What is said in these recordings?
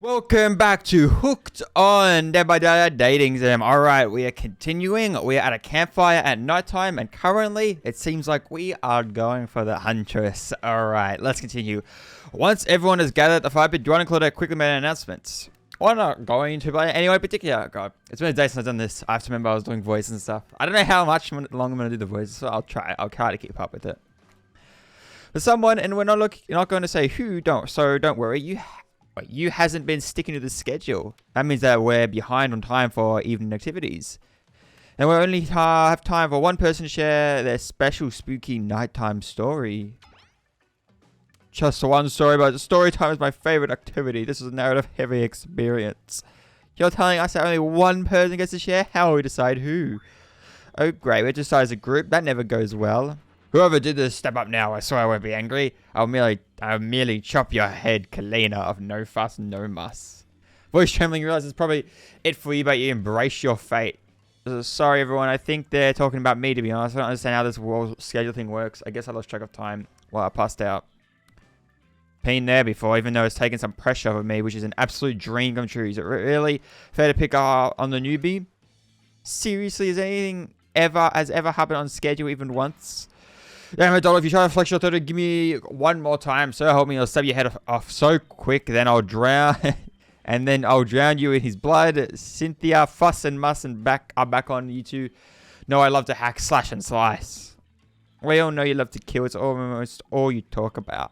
Welcome back to Hooked on Dead by Daylight Dating Sim. Alright, we are continuing. We are at a campfire at nighttime, and currently it seems like we are going for the Huntress. Alright, let's continue. Once everyone is gathered at the fire pit, do you want to include a quickly made announcement? I'm not going to by anyone in particular. God, it's been a day since I've done this. I have to remember I was doing voice and stuff. I don't know how much long I'm going to do the voice, so I'll try to keep up with it. For someone, and we're not going to say who, don't worry. You hasn't been sticking to the schedule. That means that we're behind on time for evening activities. And we only have time for one person to share their special spooky nighttime story. Just one story, but story time is my favorite activity. This is a narrative-heavy experience. You're telling us that only one person gets to share? How will we decide who? Oh, great. We decide as a group. That never goes well. Whoever did this, step up now. I swear I won't be angry. I'll merely chop your head, Kalina, of no fuss, no muss. Voice trembling, realize it's probably it for you, but you embrace your fate. Sorry, everyone. I think they're talking about me, to be honest. I don't understand how this world schedule thing works. I guess I lost track of time while I passed out. Been there before, even though it's taken some pressure off of me, which is an absolute dream come true. Is it really fair to pick up on the newbie? Seriously, has anything ever happened on schedule even once? Damn it, Dollar, if you try to flex your throat, give me one more time. So help me, I'll stab your head off so quick, then I'll drown. And then I'll drown you in his blood. Cynthia, Fuss and Muss and back on you two. No, I love to hack, slash, and slice. We all know you love to kill. It's almost all you talk about.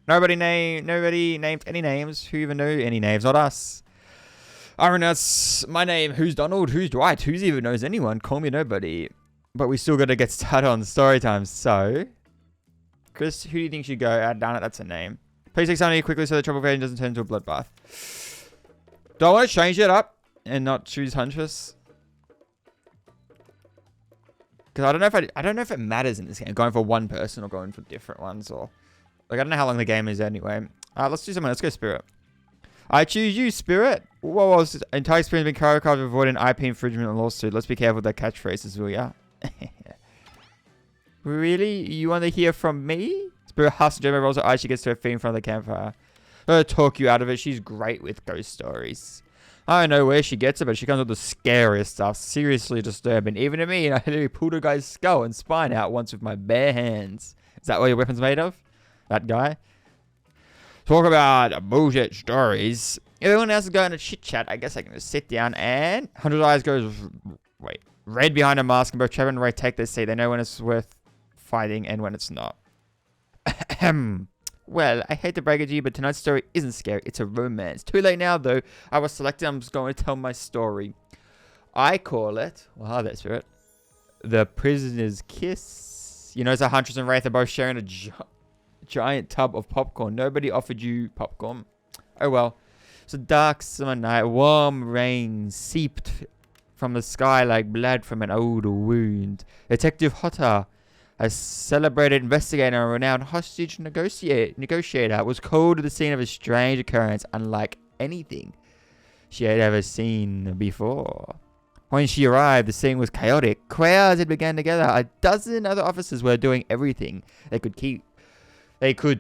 Nobody named any names. Who even knew any names? Not us. I renounce my name. Who's Donald? Who's Dwight? Who's even knows anyone? Call me nobody. But we still got to get started on story time. So, Chris, who do you think should go? Darn it, that's a name. Please take somebody quickly so the trouble creation doesn't turn into a bloodbath. Do I want to change it up and not choose Huntress? Because I don't know if it matters in this game, going for one person or going for different ones, or like I don't know how long the game is anyway. Let's do something. Let's go Spirit. I choose you, Spirit. What was entire experience been choreographed to avoid an IP infringement and lawsuit? Let's be careful with that catchphrases, will ya? Really? You want to hear from me? Spirit huffs and Gemma rolls her eyes. She gets to her feet in front of the campfire. I'll talk you out of it. She's great with ghost stories. I don't know where she gets it, but she comes with the scariest stuff. Seriously disturbing. Even to me, I literally pulled a guy's skull and spine out once with my bare hands. Is that what your weapon's made of? That guy? Talk about bullshit stories. Everyone else is going to chit chat. I guess I can just sit down and... Hunter's eyes goes... Wait. Red behind a mask, and both Trevor and Ray take their seat. They know when it's worth fighting and when it's not. Well, I hate to break it to you, but tonight's story isn't scary. It's a romance. Too late now, though. I was selected. I'm just going to tell my story. I call it... Well, hi there, Spirit. The Prisoner's Kiss. You know, it's a Huntress and Wraith are both sharing a giant tub of popcorn. Nobody offered you popcorn. Oh, well. It's a dark summer night. Warm rain seeped from the sky like blood from an old wound. Detective Hotter, a celebrated investigator and renowned hostage negotiator, was called to the scene of a strange occurrence unlike anything she had ever seen before. When she arrived, the scene was chaotic. Crowds had begun together. A dozen other officers were doing everything they could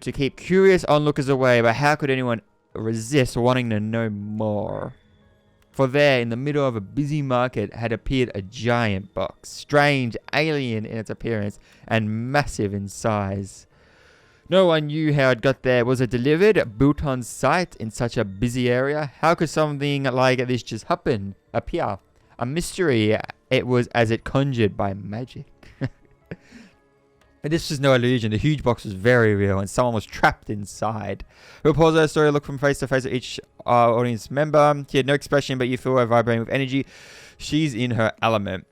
to keep curious onlookers away, but how could anyone resist wanting to know more? For there, in the middle of a busy market, had appeared a giant box, strange, alien in its appearance, and massive in size. No one knew how it got there. Was it delivered, built on site, in such a busy area? How could something like this just appear? A mystery. It was as it conjured by magic. And this was no illusion. The huge box was very real, and someone was trapped inside. We'll pause our story, look from face to face at each audience member. She had no expression, but you feel her vibrating with energy. She's in her element.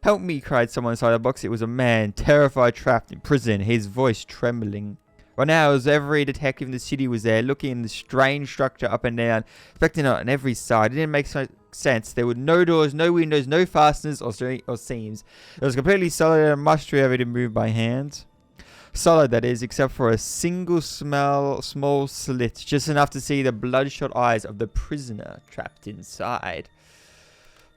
Help me, cried someone inside the box. It was a man, terrified, trapped in prison, his voice trembling. Right now, as every detective in the city was there, looking in the strange structure up and down, inspecting it on every side. It didn't make sense. There were no doors, no windows, no fasteners or seams. It was completely solid and must be able to move by hand. Solid, that is, except for a single small slit, just enough to see the bloodshot eyes of the prisoner trapped inside.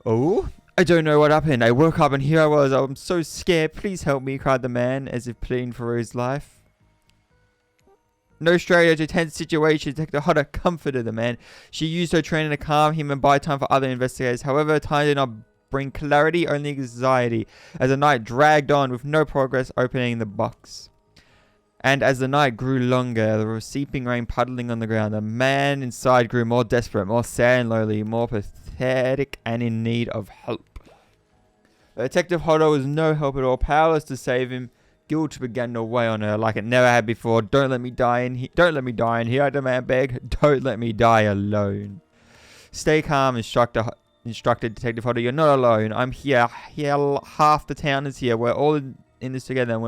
Oh, I don't know what happened. I woke up and here I was. I'm so scared. Please help me, cried the man, as if pleading for his life. No stranger to tense situation, Detective Hunter comforted the man. She used her training to calm him and buy time for other investigators. However, time did not bring clarity, only anxiety, as the night dragged on with no progress opening the box. And as the night grew longer, the seeping rain puddling on the ground, the man inside grew more desperate, more sad and lonely, more pathetic and in need of hope. Detective Hodder was no help at all, powerless to save him. Guilt began to weigh on her like it never had before. Don't let me die in here. Don't let me die in here, the man begged. Don't let me die alone. Stay calm, instructed Detective Hodder. You're not alone. I'm here. Here, half the town is here. We're all in this together.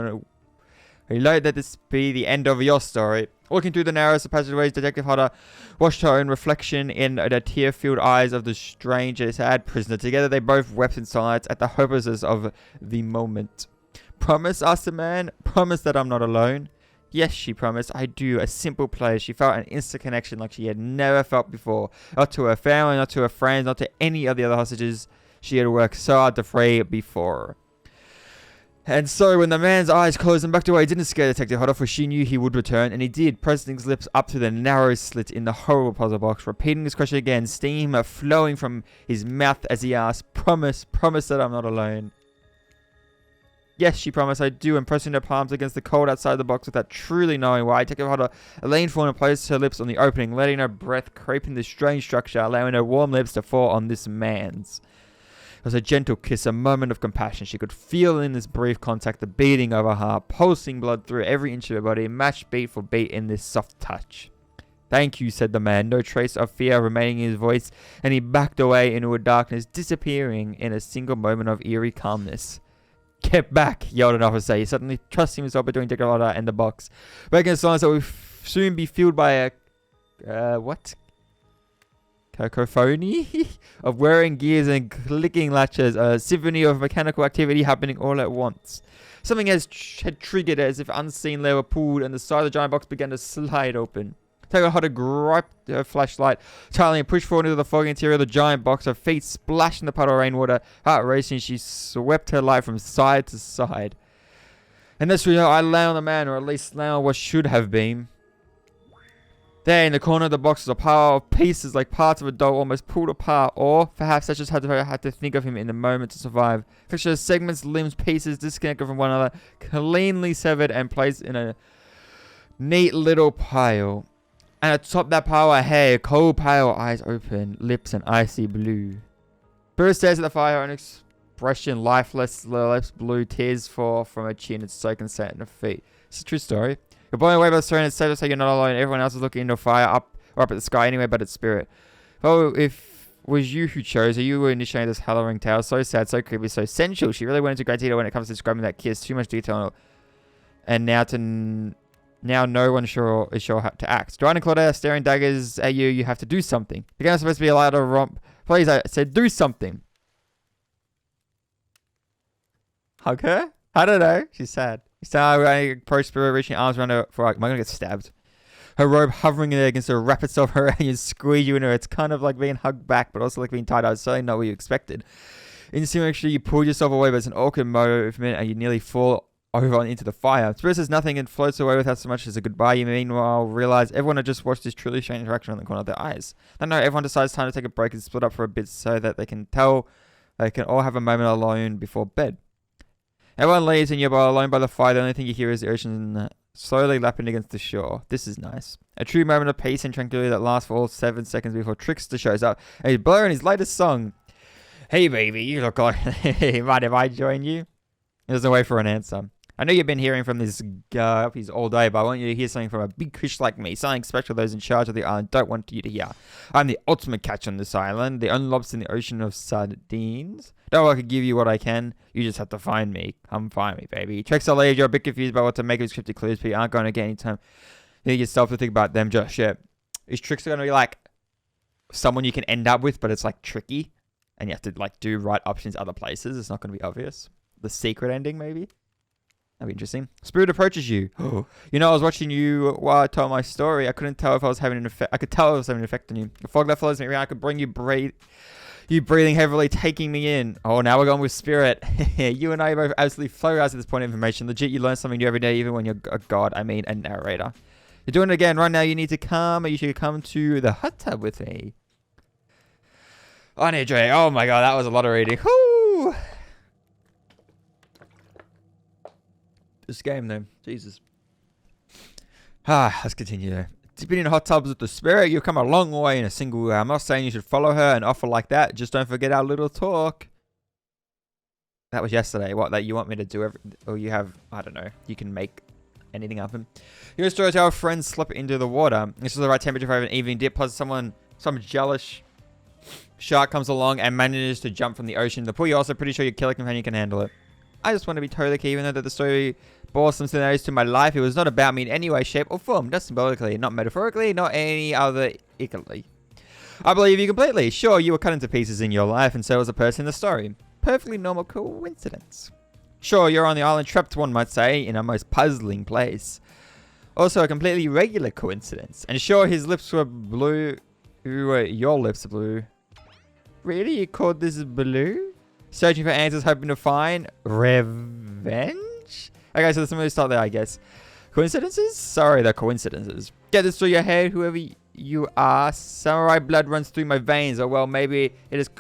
We let this be the end of your story. Looking through the narrowest passageways, Detective Hodder watched her own reflection in the tear-filled eyes of the strange and sad prisoner. Together they both wept in silence at the hopelessness of the moment. Promise, asked the man. Promise that I'm not alone. Yes, she promised. I do. A simple pledge. She felt an instant connection like she had never felt before. Not to her family, not to her friends, not to any of the other hostages she had worked so hard to free before. And so when the man's eyes closed and backed away, it didn't scare Detective Hodder, for she knew he would return, and he did, pressing his lips up to the narrow slit in the horrible puzzle box, repeating his question again, steam flowing from his mouth as he asked, Promise, promise that I'm not alone. Yes, she promised, I do, and pressing her palms against the cold outside the box without truly knowing why, Detective Hodder leaned forward and placed her lips on the opening, letting her breath creep in this strange structure, allowing her warm lips to fall on this man's. It was a gentle kiss, a moment of compassion. She could feel in this brief contact the beating of her heart, pulsing blood through every inch of her body, matched beat for beat in this soft touch. Thank you, said the man, no trace of fear remaining in his voice, and he backed away into a darkness, disappearing in a single moment of eerie calmness. Get back, yelled an officer. He suddenly trusting himself between Detective Hodder and the box, breaking a silence that would soon be filled by a... cacophony of whirring gears and clicking latches, a symphony of mechanical activity happening all at once. Something had triggered as if unseen lever pulled, and the side of the giant box began to slide open. Detective Hodder gripped her flashlight tightly and pushed forward into the foggy interior of the giant box. Her feet splashed in the puddle of rainwater. Heart racing, she swept her light from side to side. And that's when I lay on the man, or at least lay on what should have been. There in the corner of the box was a pile of pieces like parts of a doll almost pulled apart, or perhaps I just had to think of him in the moment to survive. Fixtures, segments, limbs, pieces disconnected from one another, cleanly severed and placed in a neat little pile. And atop that pile are hair, cold pale eyes open, lips an icy blue. Bruce stares at the fire, an expression lifeless, lips blue, tears fall from her chin and soaking sand in her feet. It's a true story. You're blown away by the story, and it's safe to say you're not alone. Everyone else is looking into fire up at the sky anyway, but its spirit. Oh, if it was you who chose, or you were initiating this harrowing tale, so sad, so creepy, so sensual. She really went into great detail when it comes to describing that kiss. Too much detail, and now no one is sure how to act. Drying and Claudette staring daggers at you. You have to do something. The game is supposed to be allowed to romp. Please, I said, do something. Hug her? I don't know. She's sad. I approached Spirit, reaching arms around her for like, am I gonna get stabbed? Her robe hovering there against her wrap itself around you and squeeze you in her. It's kind of like being hugged back, but also like being tied up. It's certainly not what you expected. Instantly, you pull yourself away, but it's an awkward movement, and you nearly fall over and into the fire. Spirit says nothing and floats away without so much as a goodbye. You meanwhile realize everyone had just watched this truly strange interaction on the corner of their eyes. I know everyone decides time to take a break and split up for a bit so that they can all have a moment alone before bed. Everyone leaves and you're alone by the fire. The only thing you hear is the ocean slowly lapping against the shore. This is nice. A true moment of peace and tranquility that lasts for all 7 seconds before Trickster shows up and he's blaring his latest song. Hey baby, you look like... Mind if I join you? There's no way for an answer. I know you've been hearing from this guy all day, but I want you to hear something from a big fish like me. Something special those in charge of the island don't want you to hear. I'm the ultimate catch on this island, the only lobster in the ocean of sardines. Don't I could give you what I can. You just have to find me. Come find me, baby. Tricks are leave. You're a bit confused about what to make of these cryptic clues, but you aren't going to get any time. You need yourself to think about them just yet. These tricks are going to be like someone you can end up with, but it's like tricky. And you have to like do right options other places. It's not going to be obvious. The secret ending, maybe. That'd be interesting. Spirit approaches you. You know, I was watching you while I told my story. I couldn't tell if I was having an effect. I could tell I was having an effect on you. The fog that follows me around, I could bring you breathing heavily, taking me in. Oh, now we're going with Spirit. You and I are both absolutely flabbergasted at this point of information. Legit, you learn something new every day, even when you're a god. I mean, a narrator. You're doing it again. Right now, you need to come. You should come to the hot tub with me. I need a drink. Oh my god, that was a lot of reading. Whoo! This game, though. Jesus. Let's continue, though. Dipping in hot tubs with the spirit, you've come a long way in a single hour. I'm not saying you should follow her and offer like that. Just don't forget our little talk. That was yesterday. What, that you want me to do? Or you have, I don't know. You can make anything happen. Your story to our friends slip into the water. This is the right temperature for an evening dip. Plus, some jealous shark comes along and manages to jump from the ocean in the pool. You're also pretty sure your killer companion can handle it. I just want to be totally clear, even though the story bore some similarities to my life. It was not about me in any way, shape, or form. Not symbolically, not metaphorically, not any other ically. I believe you completely. Sure, you were cut into pieces in your life, and so was a person in the story. Perfectly normal coincidence. Sure, you're on the island trapped, one might say, in a most puzzling place. Also, a completely regular coincidence. And sure, his lips were blue. Your lips are blue. Really? You called this blue? Searching for answers, hoping to find revenge? Okay, so let's really start there, I guess. Coincidences? Sorry, they're coincidences. Get this through your head, whoever you are. Samurai blood runs through my veins. Oh, well, maybe it is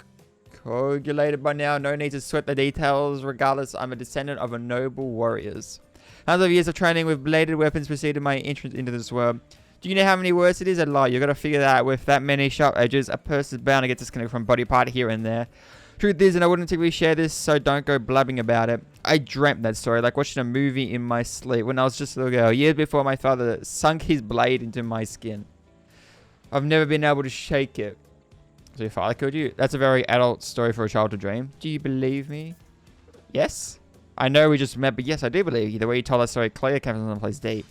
coagulated by now. No need to sweat the details. Regardless, I'm a descendant of a noble warriors. Hundreds of years of training with bladed weapons preceded my entrance into this world. Do you know how many words it is? A lot. You got to figure that out. With that many sharp edges, a person's bound to get disconnected from body part here and there. Truth is, and I wouldn't typically share this, so don't go blabbing about it. I dreamt that story, like watching a movie in my sleep when I was just a little girl, years before my father sunk his blade into my skin. I've never been able to shake it. So your father killed you? That's a very adult story for a child to dream. Do you believe me? Yes? I know we just met, but yes, I do believe you. The way you told that story clear came from someplace deep.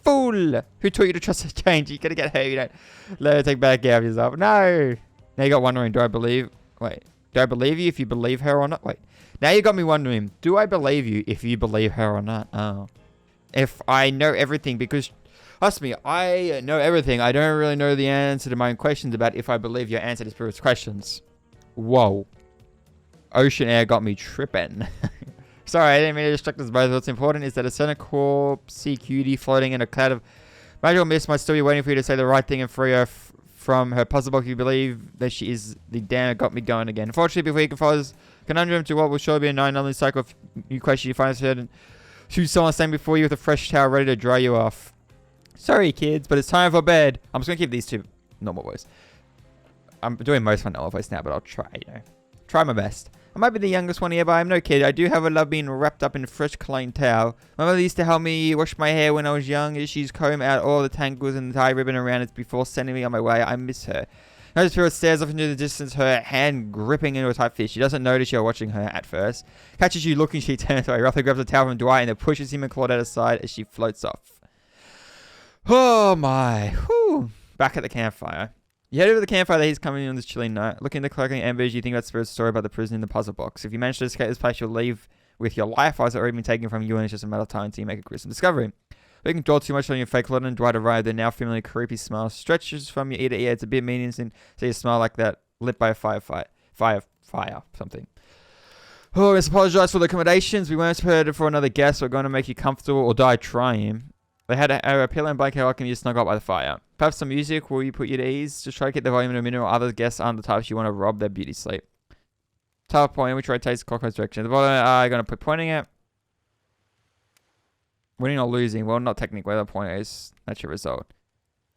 Fool! Who taught you to trust a change? You're gonna get hurt. You don't let her take back care of yourself. No! Now you got wondering, do I believe you if you believe her or not? Wait. Now you got me wondering, do I believe you if you believe her or not? Oh. If I know everything, because, trust me, I know everything. I don't really know the answer to my own questions about if I believe your answer to Spirit's questions. Whoa. Ocean air got me tripping. Sorry, I didn't mean to distract us both. What's important is that a certain corpsey cutie floating in a cloud of magical mist might still be waiting for you to say the right thing and free her from her puzzle box. You believe that she is the damn that got me going again. Unfortunately, before you can follow this conundrum to what will surely be a nine-only cycle of new questions, you find yourself and choose someone standing before you with a fresh towel ready to dry you off. Sorry, kids, but it's time for bed. I'm just going to keep these two normal voice. I'm doing most of my normal voice now, but I'll try, try my best. I might be the youngest one here, but I'm no kid. I do have a love being wrapped up in a fresh, clean towel. My mother used to help me wash my hair when I was young. She's combed out all the tangles and tie ribbon around it before sending me on my way. I miss her. I just feel it stares off into the distance, her hand gripping into a tight fist. She doesn't notice you're watching her at first. Catches you looking, she turns away, roughly grabs the towel from Dwight and then pushes him and Claude out of sight as she floats off. Oh my. Whew. Back at the campfire. You head over to the campfire that he's coming on this chilly night. Looking at the cloaking embers, you think about Spirit's story about the prison in the puzzle box. If you manage to escape this place, you'll leave with your life. Eyes are already been taken from you, and it's just a matter of time until you make a gruesome discovery. But you can draw too much on your fake Claude and Dwight arrive. The now familiar creepy smile stretches from your ear to ear. It's a bit menacing, so you smile like that, lit by a fire, something. Oh, let's apologize for the accommodations. We weren't prepared for another guest. We're going to make you comfortable or die trying. They had a pillow and blanket lock and you snuggle up by the fire. Perhaps some music will you put you at ease? Just try to keep the volume in a minimum. Other guests aren't the types you want to rob their beauty sleep. Tower point, which rotates clockwise direction. The bottom are going to put pointing at. Winning or losing? Well, not technically. The point is, that's your result.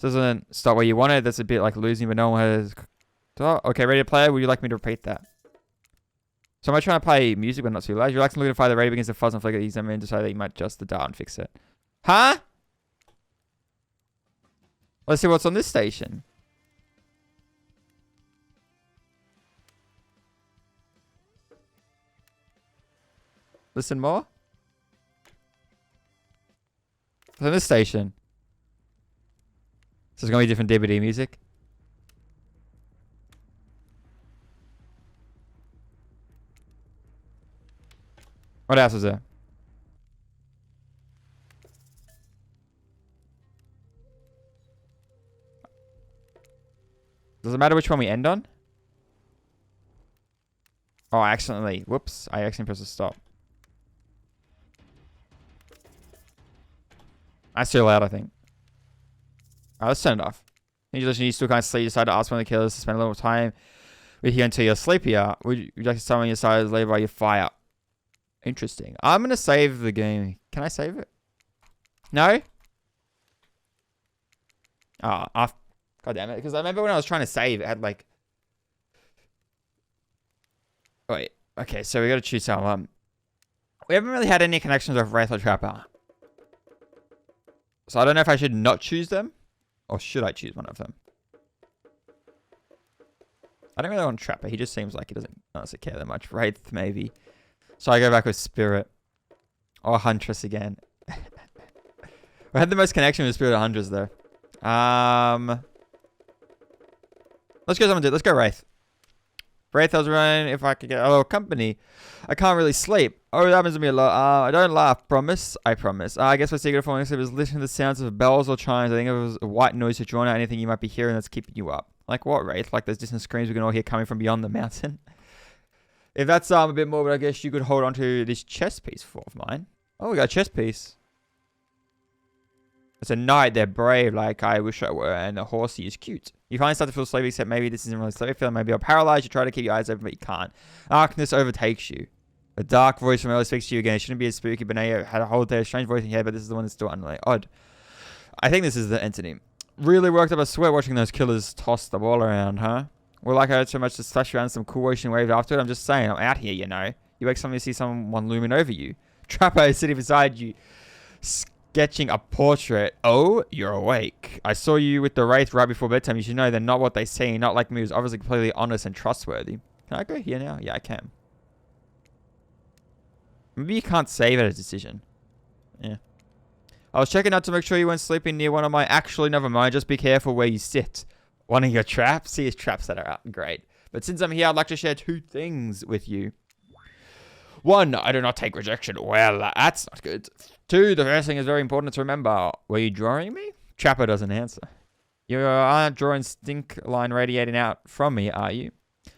This doesn't start where you want it. That's a bit like losing, but no one has. Okay, ready to play? Would you like me to repeat that? So am I trying to play music but not too loud? You're like looking to fire the radio against the fuzz and flicker. You examine and decide that you might adjust the dial and fix it. Huh? Let's see what's on this station. Listen more. What's on this station? So there's going to be different DVD music. What else is there? Does it matter which one we end on? Oh, I accidentally... Whoops. I accidentally pressed stop. That's too loud, I think. Let's turn it off. You still can't sleep. You decide to ask one of the killers to spend a little time with you until you're sleepier. Would you like to summon your side later by your fire? Interesting. I'm going to save the game. Can I save it? No? Oh, God damn it. Because I remember when I was trying to save, it had like... Wait. Okay, so we got to choose someone. We haven't really had any connections with Wraith or Trapper. So I don't know if I should not choose them. Or should I choose one of them? I don't really want Trapper. He just seems like he doesn't honestly care that much. Wraith, maybe. So I go back with Spirit. Or Huntress again. We had the most connection with Spirit or Huntress, though. Let's go Let's go Wraith. Wraith, I was running if I could get a little company. I can't really sleep. Oh, that happens to me a lot. I don't laugh. Promise? I promise. I guess my secret of falling asleep is listening to the sounds of bells or chimes. I think it was a white noise to drown out anything you might be hearing that's keeping you up. Like what, Wraith? Like those distant screams we can all hear coming from beyond the mountain? If that's a bit more, but I guess you could hold on to this chest piece of mine. Oh, we got a chest piece. It's a knight. They're brave, like I wish I were, and the horsey is cute. You finally start to feel sleepy, except maybe this isn't really sleepy. Feeling maybe you're paralyzed. You try to keep your eyes open, but you can't. Darkness overtakes you. A dark voice from earlier speaks to you again. It shouldn't be as spooky, but now you had a whole day of strange voice in your head, but this is the one that's still unlike odd. I think this is the entity. Really worked up a sweat watching those killers toss the ball around, huh? Well, like I heard so much to splash around some cool ocean wave after it. I'm just saying, I'm out here, you know. You wake suddenly see someone looming over you. Trapper is sitting beside you, sketching a portrait. Oh, you're awake. I saw you with the Wraith right before bedtime. You should know they're not what they seem. Not like me, who's obviously completely honest and trustworthy. Can I go here now? Yeah, I can. Maybe you can't save at a decision. Yeah. I was checking out to make sure you weren't sleeping near one of my... Actually, never mind. Just be careful where you sit. One of your traps? See his traps that are out. Great. But since I'm here, I'd like to share 2 things with you. 1, I do not take rejection. Well, that's not good. 2, the first thing is very important to remember. Were you drawing me? Trapper doesn't answer. You aren't drawing stink line radiating out from me, are you?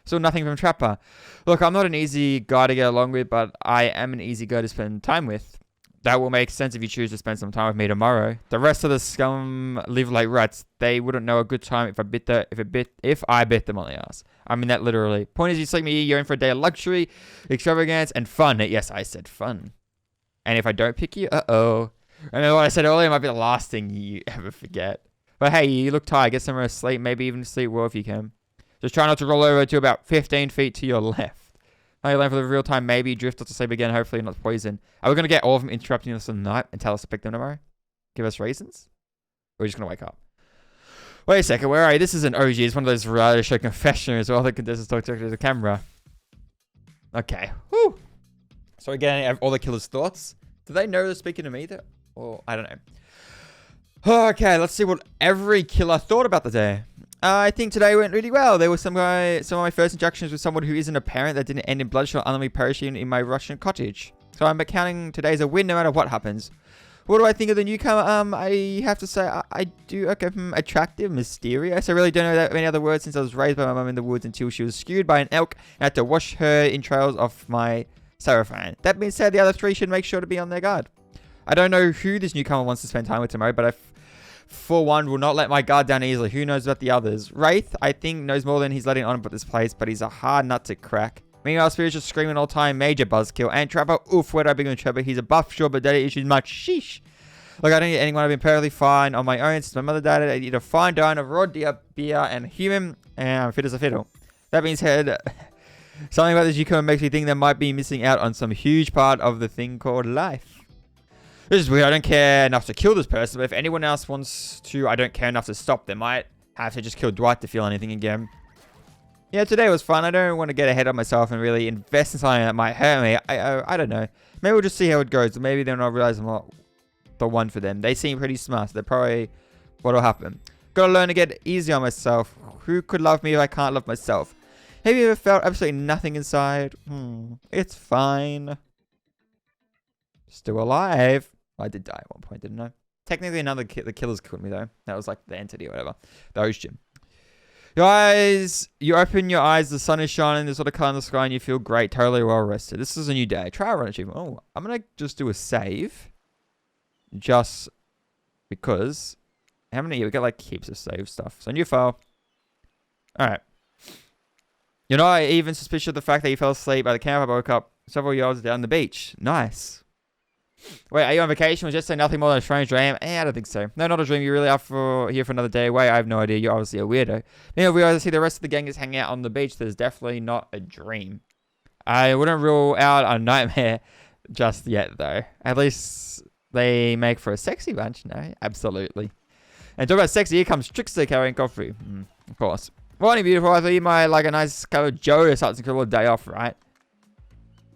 Still nothing from Trapper. Look, I'm not an easy guy to get along with, but I am an easy guy to spend time with. That will make sense if you choose to spend some time with me tomorrow. The rest of the scum live like rats. They wouldn't know a good time if I bit them on the ass. I mean that literally. Point is, you sleep me, you're in for a day of luxury, extravagance, and fun. Yes, I said fun. And if I don't pick you, uh-oh. Remember what I said earlier might be the last thing you ever forget. But hey, you look tired. Get somewhere to sleep. Maybe even sleep well if you can. Just try not to roll over to about 15 feet to your left. Now you learn for the real time. Maybe drift off to sleep again. Hopefully not poison. Are we going to get all of them interrupting us in the night and tell us to pick them tomorrow? Give us reasons? Or are we just going to wake up? Wait a second. Where are you? This is an OG. It's one of those reality show confessionals where all the contestants talk directly to the camera. Okay. Whew. So we're getting all the killers' thoughts. Do they know they're speaking to me? Or I don't know. Okay, let's see what every killer thought about the day. I think today went really well. There were some of my first interactions with someone who isn't a parent that didn't end in bloodshot, unlikely perishing in my Russian cottage. So I'm accounting today as a win no matter what happens. What do I think of the newcomer? I have to say, I do, okay, attractive, mysterious. I really don't know that many other words since I was raised by my mum in the woods until she was skewed by an elk and had to wash her entrails off my sarafan. That being said, the other 3 should make sure to be on their guard. I don't know who this newcomer wants to spend time with tomorrow, but I, for one, will not let my guard down easily. Who knows about the others? Wraith, I think, knows more than he's letting on about this place, but he's a hard nut to crack. Meanwhile, Spirit's just screaming all time, major buzzkill. And Trapper, oof, where'd I begin with Trapper? He's a buff, sure, but daddy issues much. Sheesh. Look, I don't need anyone. I've been perfectly fine on my own since my mother died. I eat a fine diet of raw deer, beer, and human, and I'm fit as a fiddle. That being said, something about this newcomer makes me think they might be missing out on some huge part of the thing called life. This is weird. I don't care enough to kill this person, but if anyone else wants to, I don't care enough to stop them. I might have to just kill Dwight to feel anything again. Yeah, today was fun. I don't want to get ahead of myself and really invest in something that might hurt me. I don't know. Maybe we'll just see how it goes. Maybe they'll not realize I'm not the one for them. They seem pretty smart. So they're probably what'll happen. Gotta learn to get easy on myself. Who could love me if I can't love myself? Have you ever felt absolutely nothing inside? It's fine. Still alive. I did die at one point, didn't I? Technically, the killers killed me, though. That was like the entity or whatever. The ocean. Your eyes, you open your eyes, the sun is shining, there's a lot of color in the sky, and you feel great, totally well rested. This is a new day. Try a run achievement. Oh, I'm going to just do a save. Just because. How many? We got like heaps of save stuff. So new file. All right. You're not even suspicious of the fact that you fell asleep at the camp. I woke up several yards down the beach. Nice. Wait, are you on vacation? Was just saying nothing more than a strange dream? I don't think so. No, not a dream. You really are here for another day away. I have no idea. You're obviously a weirdo. Meanwhile, we always see the rest of the gang is hanging out on the beach. There's definitely not a dream. I wouldn't rule out a nightmare just yet, though. At least they make for a sexy bunch. No, absolutely. And talk about sexy, here comes Trickster carrying coffee. Of course. Morning, beautiful. I thought you might like a nice cup of Joe or something to call a day off, right?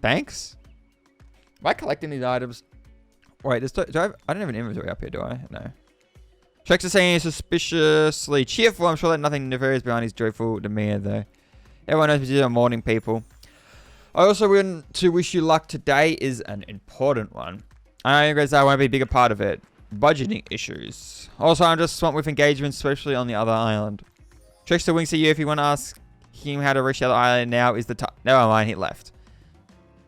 Thanks. Am I collecting these items? Wait, I don't have an inventory up here, do I? No. Trickster saying he's suspiciously cheerful. I'm sure that nothing nefarious behind his joyful demeanor, though. Everyone knows we are morning people. I also want to wish you luck. Today is an important one. I know guys, I won't be a bigger part of it. Budgeting issues. Also, I'm just swamped with engagements, especially on the other island. Trickster winks at you if you want to ask him how to reach the other island. Now is the time. Never mind, he left.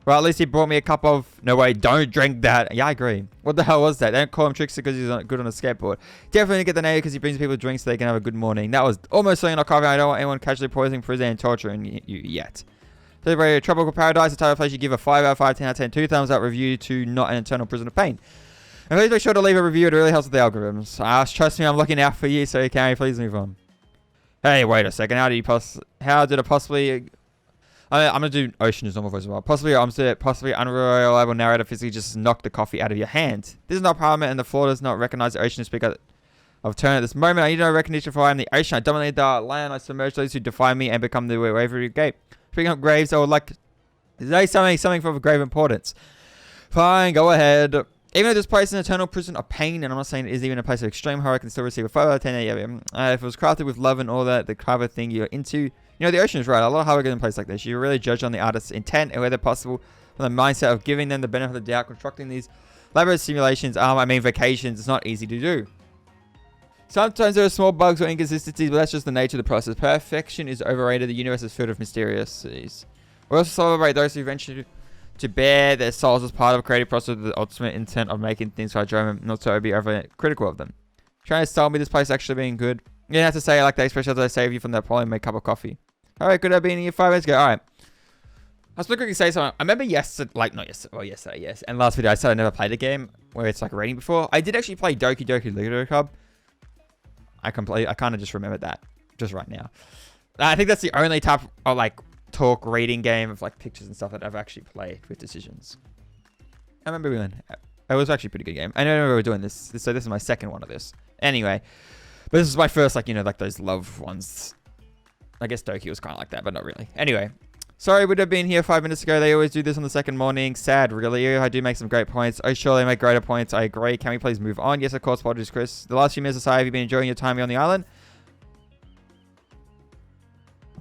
Well, at least he brought me a cup of... No way, don't drink that. Yeah, I agree. What the hell was that? Don't call him Trickster because he's good on a skateboard. Definitely get the name because he brings people drinks so they can have a good morning. That was almost something not coffee. I don't want anyone casually poisoning, prison, and torturing you yet. So, Tropical Paradise, the title place you give a 5 out of 5, 10 out of 10, 2 thumbs up review to Not an Eternal Prison of Pain. And please make sure to leave a review. It really helps with the algorithms. Trust me, I'm looking out for you, so can you please move on? Hey, wait a second. How did it possibly... I'm going to do Ocean as normal voice as well. Possibly unreliable narrator physically just knocked the coffee out of your hand. This is not Parliament, and the floor does not recognize the ocean to speak of turn at this moment. I need no recognition for I am the ocean. I dominate the land. I submerge those who defy me and become the waver gate. Speaking of graves, I would like to say something of grave importance. Fine, go ahead. Even though this place is an eternal prison of pain, and I'm not saying it is even a place of extreme horror, I can still receive a 5 out of 10. If it was crafted with love and all that, the clever thing you're into... You know, the ocean is right. A lot of hard work in a place like this. You really judge on the artist's intent and whether possible from the mindset of giving them the benefit of the doubt, constructing these elaborate simulations. Vacations. It's not easy to do. Sometimes there are small bugs or inconsistencies, but that's just the nature of the process. Perfection is overrated. The universe is filled with mysteriousness. We also celebrate those who venture to bear their souls as part of a creative process with the ultimate intent of making things for our enjoyment, not to be over critical of them. Trying to tell me this place actually being good. You don't have to say it like that, especially as I save you from that poorly made cup of coffee. Alright, could have been here 5 minutes ago. Alright. I was quickly say something. I remember yesterday, yes. And last video I said I never played a game where it's like reading before. I did actually play Doki Doki Literature Club. I kind of just remembered that just right now. I think that's the only type of like talk reading game of like pictures and stuff that I've actually played with decisions. I remember it was actually a pretty good game. I know we were doing this. So this is my second one of this. Anyway. But this is my first, like, like those love ones. I guess Doki was kind of like that, but not really. Anyway. Sorry, would have been here 5 minutes ago. They always do this on the second morning. Sad, really. I do make some great points. Oh, sure, they make greater points. I agree. Can we please move on? Yes, of course, apologies, Chris. The last few minutes aside, have you been enjoying your time here on the island?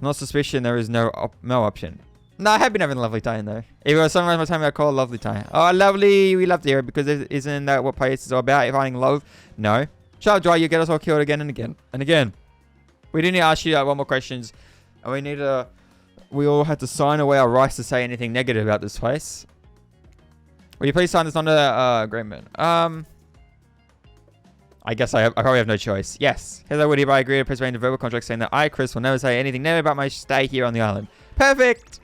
Not suspicion, there is no option. No, I have been having a lovely time, though. If it was some of my time, I call a lovely time. Oh, lovely. We love to hear it, because isn't that what place is all about? Finding love? No. Shut up, Dry. You get us all killed again and again. And again. We didn't ask you one more questions. And we all had to sign away our rights to say anything negative about this place. Will you please sign this under agreement? I guess I probably have no choice. Yes. Here's I would hereby agree to participate in the verbal contract saying that I, Chris, will never say anything negative about my stay here on the island. Perfect.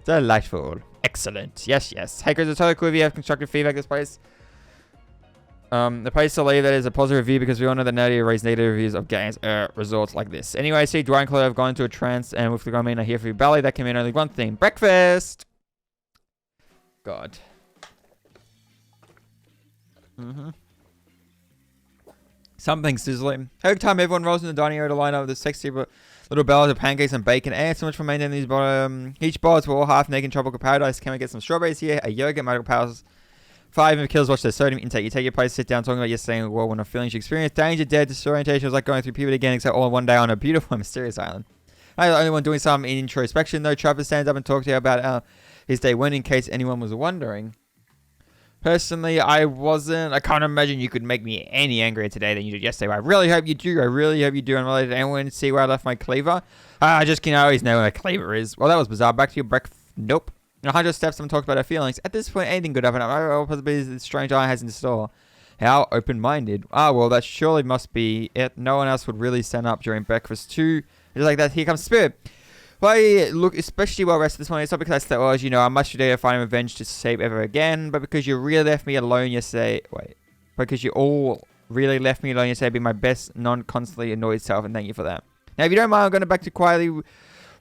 Delightful. Excellent. Yes, yes. Hey, Chris, it's totally cool if you have constructive feedback this place. The place to leave that is a positive review because we all know that nerdy raise negative reviews of games resorts like this. Anyway, I see Dwayne and Chloe have gone into a trance, and with the I here for you, Ballet, that can mean only one thing. Breakfast! God. Something sizzling. Every time everyone rolls in the dining area to line up with the sexy little bells of pancakes and bacon. And so much for maintaining these each bars. We're all half naked in tropical paradise. Can we get some strawberries here? A yogurt, medical powers. 5 kills, watch their sodium intake. You take your place, sit down, talking about yesterday and well, when the feelings you experienced. Danger, dead, disorientation was like going through puberty again, except all in one day on a beautiful and mysterious island. I'm the only one doing some introspection, though. Travis stands up and talks to you about how his day went, in case anyone was wondering. Personally, I wasn't. I can't imagine you could make me any angrier today than you did yesterday. I really hope you do. I really hope you do. And related to anyone see where I left my cleaver? I just can always know where my cleaver is. Well, that was bizarre. Back to your breakfast. Nope. 100 steps, someone talks about our feelings. At this point, anything could happen. All possibilities the strange eye has in store. How open-minded. Ah, well, that surely must be it. No one else would really stand up during breakfast too. It's like that. Here comes Spirit. Well, look especially well rested this morning. It's not because I slept well, as you know, I'm much today to find revenge to save ever again, but because you really left me alone yesterday. Wait. Because you all really left me alone yesterday, be my best, non-constantly annoyed self, and thank you for that. Now, if you don't mind, I'm going back to quietly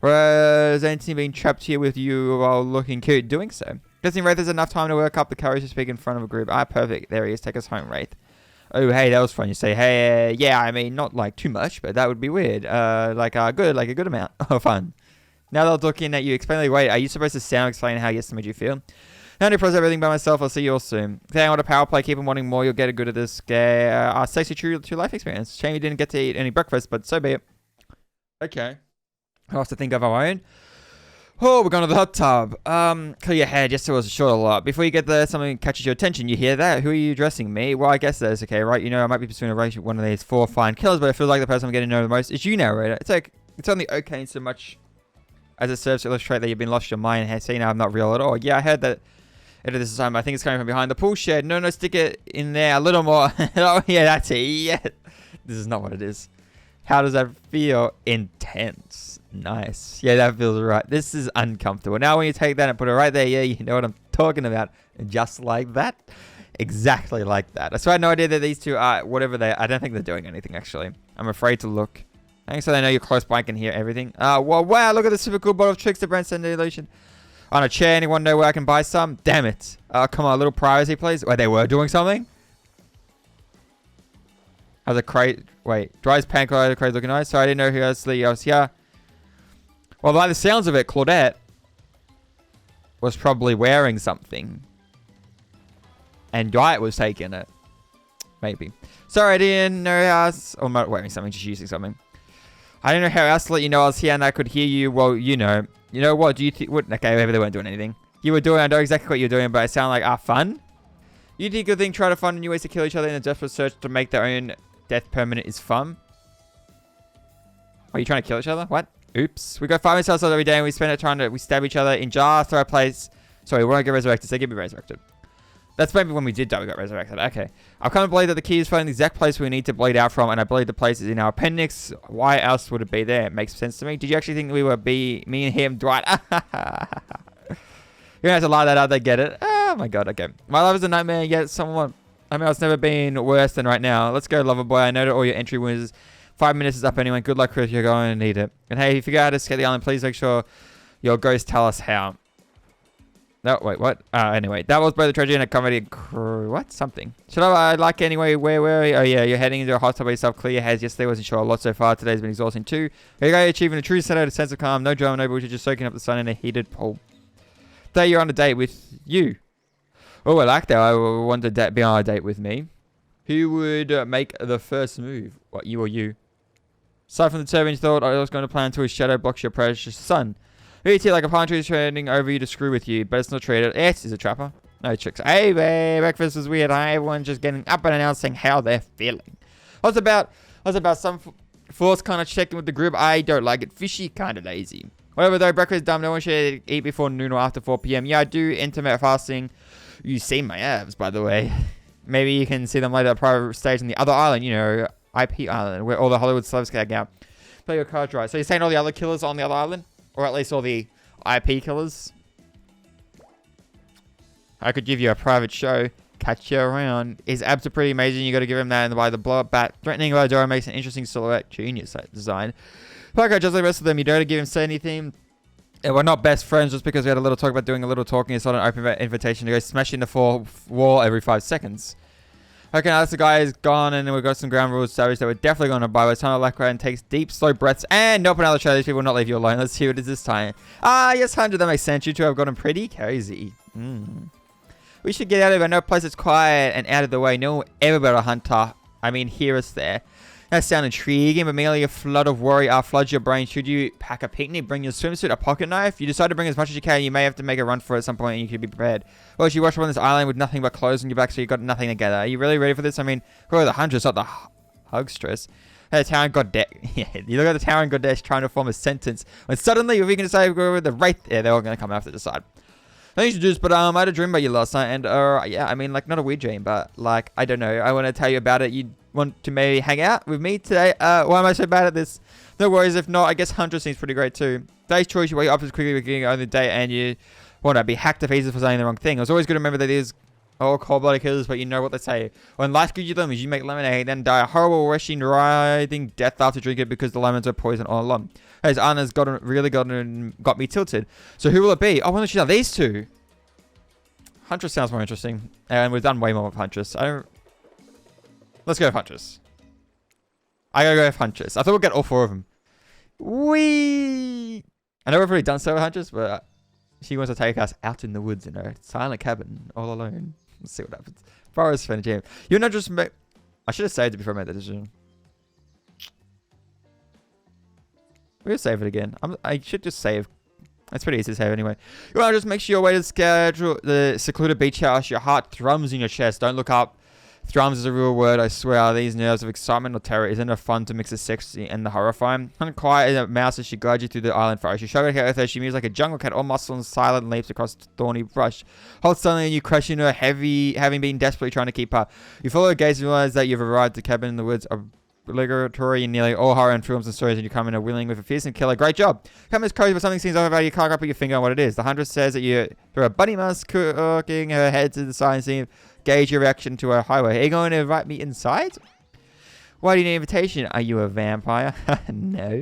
resenting being trapped here with you while looking cute. Doing so. Doesn't Wraith has enough time to work up the courage to speak in front of a group. Ah, perfect. There he is. Take us home, Wraith. Oh, hey, that was fun. You say, hey, yeah, I mean, not like too much, but that would be weird. Like a good amount of fun. Now that I'm looking at you, explain, wait, are you supposed to sound explain how yesterday made you feel? I only process everything by myself. I'll see you all soon. Hang on to power play. Keep on wanting more. You'll get good at this. Sexy true life experience. Shame you didn't get to eat any breakfast, but so be it. Okay. I'll have to think of our own. Oh, we're going to the hot tub. Clear your head. Yes, it was short a lot. Before you get there, something catches your attention. You hear that? Who are you addressing? Me? Well, I guess that is okay, right? You know, I might be pursuing a race with one of these 4 fine killers, but I feel like the person I'm getting to know the most is you, narrator. It's only okay in so much as it serves to illustrate that you've been lost your mind and seen I'm not real at all. Yeah, I heard that. This is time. I think it's coming from behind the pool shed. No, stick it in there a little more. Oh, yeah, that's it. Yeah. This is not what it is. How does that feel? Intense. Nice. Yeah, that feels right. This is uncomfortable. Now when you take that and put it right there, yeah, you know what I'm talking about. Just like that. Exactly like that. I swear I had no idea that these two are whatever they are. I don't think they're doing anything, actually. I'm afraid to look. Thanks so they know you're close by and can hear everything. Well, wow, look at this super cool bottle of tricks to brand send illusion. On a chair, anyone know where I can buy some? Damn it. Come on, a little privacy, please. Wait, they were doing something? How's a crate? Wait, dries pan the crate looking nice. Sorry, I didn't know who else was here. Well, by the sounds of it, Claudette was probably wearing something. And Dwight was taking it. Maybe. Sorry, I didn't know how else. Or not wearing something, just using something. I didn't know how else to let you know I was here and I could hear you. Well, you know. You know what? Do you think... Okay, maybe they weren't doing anything. You were doing... I know exactly what you're doing, but it sounded like, fun? You think good thing, try to find new ways to kill each other in a desperate search to make their own death permanent is fun? Are you trying to kill each other? What? Oops. We go 5 minutes outside every day and we spend it trying to... We stab each other in jars, throw a place... Sorry, we won't get resurrected, so get me resurrected. That's maybe when we did die, we got resurrected. Okay. I kind of believe that the key is finding the exact place we need to bleed out from, and I believe the place is in our appendix. Why else would it be there? It makes sense to me. Did you actually think we were me and him, Dwight? You don't have to lie that out, they get it. Oh my god, okay. My love is a nightmare, yet someone... I mean, it's never been worse than right now. Let's go, lover boy. I know that all your entry wins. 5 minutes is up anyway. Good luck, Chris. You're going to need it. And hey, if you figure out how to escape the island, please make sure your ghost tell us how. No, wait, what? Anyway, that was both a tragedy and a comedy. What? Something. Should I like anyway? Where were we? Oh, yeah, you're heading into a hot tub by yourself. Clear your heads. Yesterday wasn't sure a lot so far. Today's been exhausting too. Here you go, achieving a true sense of calm. No drama, no bullshit, just soaking up the sun in a heated pool. Today you're on a date with you. Oh, I like that. I want to be on a date with me. Who would make the first move? What, you or you? Aside from the turbine, thought I was going to plan until his shadow blocks your precious sun. Who you like a pine tree turning over you to screw with you, but it's not treated. Yes, is a trapper. No tricks. Hey, babe, breakfast was weird. Hi, everyone just getting up and announcing how they're feeling. I was about some force kind of checking with the group. I don't like it. Fishy, kind of lazy. Whatever though, breakfast is dumb. No one should eat before noon or after 4 p.m. Yeah, I do intermittent fasting. You see my abs, by the way. Maybe you can see them later at a private stage on the other island, you know, IP Island, where all the Hollywood celebs hang out. Play your cards right. So you're saying all the other killers on the other island? Or at least all the IP killers? I could give you a private show. Catch you around. His abs are pretty amazing. You got to give him that. And by the blow up bat, threatening by the door makes an interesting silhouette. Genius design. Parker, just like the rest of them, you don't give him say anything. And we're not best friends just because we had a little talk about doing a little talking. It's not an open invitation to go smashing the fourth wall every 5 seconds. Okay, now the guy is gone and we've got some ground rules established that we're definitely going to buy. It's time to like and takes deep, slow breaths and open another show. These people will not leave you alone. Let's see what it is this time. Ah, yes, 100. That makes sense. You two have gotten pretty cozy. We should get out of it. No place that's quiet and out of the way. No one ever but a hunter. I mean, hear us there. That sounds intriguing, but merely a flood of worry floods your brain. Should you pack a picnic, bring your swimsuit, a pocket knife? You decide to bring as much as you can. You may have to make a run for it at some point, and you should be prepared. Or should you wash up on this island with nothing but clothes on your back, so you've got nothing together? Are you really ready for this? I mean, who are the Huntress, not the Hugstress? The tower goddess. Yeah, you look at the tower and goddess trying to form a sentence, when suddenly, if we can decide to go with the Wraith, yeah, they're all going to come after to decide. Thanks to juice, but I had a dream about you last night, and yeah, I mean, like, not a weird dream, but like, I don't know. I want to tell you about it. You want to maybe hang out with me today? Why am I so bad at this? No worries. If not, I guess Huntress seems pretty great too. Today's choice, you wake up as quickly as you on the day, and you want to be hacked to pieces for saying the wrong thing. It's always good to remember that there's all cold-blooded killers, but you know what they say. When life gives you lemons, you make lemonade, then die a horrible, rushing, writhing death after drinking it because the lemons are poison all along. His Anna's got me tilted. So who will it be? Oh, why don't you know these two? Huntress sounds more interesting, and we've done way more with Huntress. Let's go with Huntress. I gotta go with Huntress. I thought we'd get all four of them. I know we've already done so with Huntress, but she wants to take us out in the woods in a silent cabin, all alone. Let's see what happens. Forest Furniture. You're not just I should have saved it before I made the decision. We'll save it again. I should just save. It's pretty easy to save anyway. You want to just make sure your way to the secluded beach house. Your heart thrums in your chest. Don't look up. Thrums is a real word, I swear. These nerves of excitement or terror. Isn't it fun to mix the sexy and the horrifying? Quiet as a mouse as she guides you through the island forest. You struggle to get with her. She moves like a jungle cat, all muscle and silent leaps across thorny brush. Hold suddenly and you crash into her, having been desperately trying to keep up. You follow her gaze and realize that you've arrived at the cabin in the woods. Obligatory in nearly all horror and films and stories, and you come in a willing with a fearsome killer. Great job. Come as cozy, but something seems off about you. Can't put your finger on what it is. The Huntress says that you throw a bunny mask, cooking her head to the side and see gauge your reaction to her highway. Are you going to invite me inside? Why do you need an invitation? Are you a vampire? No.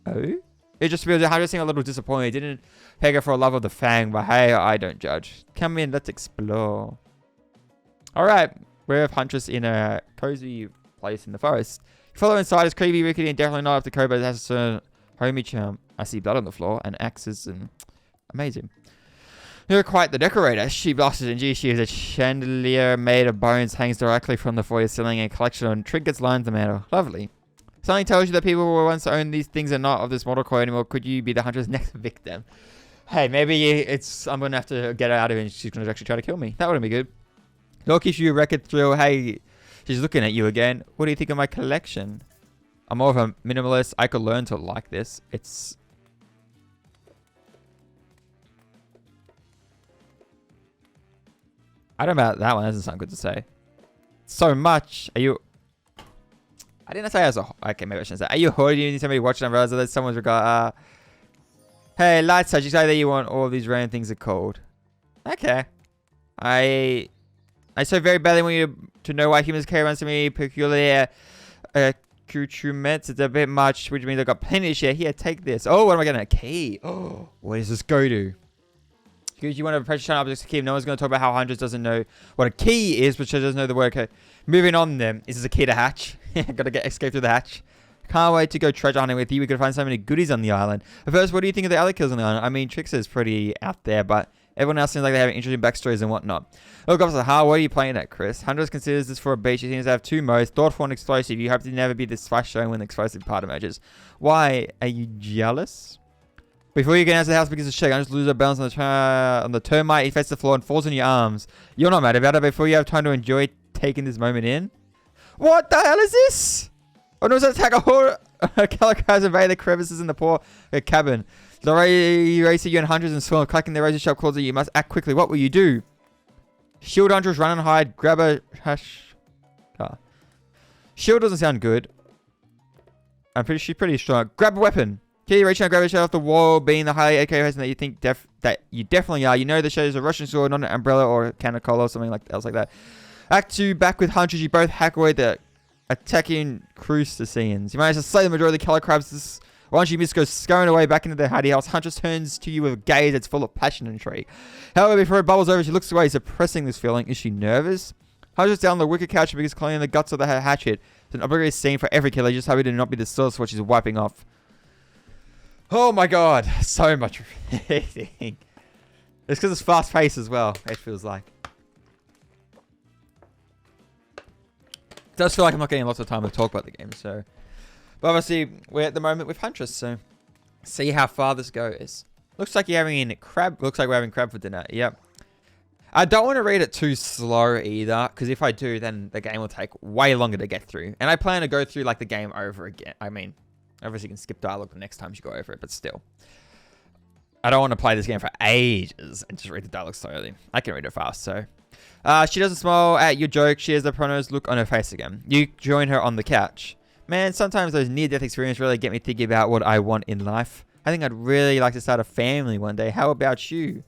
Oh. It just feels the Huntress seemed a little disappointed. Didn't peg her for a love of the fang, but hey, I don't judge. Come in, let's explore. Alright. We have Huntress in a cozy place in the forest. You follow inside. It's creepy, rickety, and definitely not up to code, but it has a certain homey charm. I see blood on the floor and axes and amazing. You're quite the decorator. She blushes and she is a chandelier made of bones hangs directly from the foyer ceiling and a collection of trinkets lines the mantel. Lovely. Something tells you that people who once owned these things are not of this mortal coil anymore. Could you be the Huntress' next victim? Hey, maybe I'm going to have to get her out of it and she's going to actually try to kill me. That wouldn't be good. It'll give you a record thrill. Hey, she's looking at you again. What do you think of my collection? I'm more of a minimalist. I could learn to like this. It's... I don't know about that one. That doesn't sound good to say. So much. Are you... I didn't say as a... Okay, maybe I shouldn't say. Are you hoarding? You need somebody watching and realize that someone's regard... Hey, light touch. You say that you want all of these random things are cold. Okay. I so very badly want you to know why humans carry around so many peculiar accoutrements. It's a bit much, which means I've got plenty to share. Here, take this. Oh, what am I getting? A key. Oh, what does this go to? Because you want to pressure shine objects to key. No one's going to talk about how Huntress doesn't know what a key is, but she doesn't know the word. Okay. Moving on then. Is this a key to hatch? Got to escape through the hatch. Can't wait to go treasure hunting with you. We could find so many goodies on the island. But first, what do you think of the other kills on the island? I mean, Trixer's pretty out there, but everyone else seems like they have interesting backstories and whatnot. Look up to the what are you playing at, Chris? Huntress considers this for a beach. She seems to have two modes, thoughtful and explosive. You hope to never be the splash zone when the explosive part emerges. Why? Are you jealous? Before you get out of the house begins to shake, Huntress loses her balance on the termite. He faces the floor and falls in your arms. You're not mad about it before you have time to enjoy taking this moment in. What the hell is this? Oh no, it's an attack. A Calicos invade the crevices in the poor cabin. The racer you and Huntress and Swarm clacking their razor sharp claws at you. Must act quickly. What will you do? Shield Huntress, run and hide. Grab a hash car. Shield doesn't sound good. She's pretty strong. Grab a weapon. Okay, you reach out, grab a shot off the wall, being the highly AK person that you think that you definitely are. You know the shot is a Russian sword, not an umbrella or a can of cola or something else like that. Act 2, back with Huntress. You both hack away the attacking crustaceans. You manage to slay the majority of the killer crabs. Once you miss, goes scurrying away back into the hidey house. Huntress turns to you with a gaze that's full of passion and intrigue. However, before it bubbles over, she looks away, suppressing this feeling. Is she nervous? Huntress down on the wicker couch because cleaning the guts of the hatchet. It's an obligatory scene for every killer. Just happy to not be the source of what she's wiping off. Oh my god, so much reading. It's because it's fast paced as well, it feels like. It does feel like I'm not getting lots of time to talk about the game, so. But obviously, we're at the moment with Huntress, so see how far this goes. Looks like you're having crab. Looks like we're having crab for dinner. Yep. I don't want to read it too slow either, because if I do, then the game will take way longer to get through. And I plan to go through like the game over again. I mean, obviously you can skip dialogue the next time you go over it, but still. I don't want to play this game for ages and just read the dialogue slowly. I can read it fast, so. She doesn't smile at your joke. She has the pronouns look on her face again. You join her on the couch. Man, sometimes those near-death experiences really get me thinking about what I want in life. I think I'd really like to start a family one day. How about you?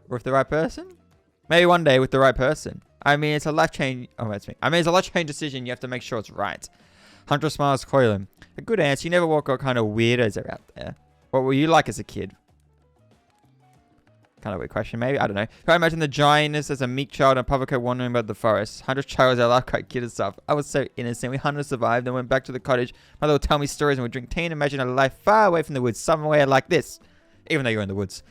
With the right person? Maybe one day with the right person. I mean, it's a life change. Oh, that's me. I mean, it's a life change decision. You have to make sure it's right. Huntress smiles coyly. A good answer. You never walk what kind of weirdos are out there. What were you like as a kid? Kind of a weird question, maybe. I don't know. I imagine the giantess as a meek child and Pavaka wandering about the forest. Huntress child I love quite kid and stuff. I was so innocent. We hunted, survived, then went back to the cottage. Mother would tell me stories and we'd drink tea and imagine a life far away from the woods, somewhere like this. Even though you're in the woods.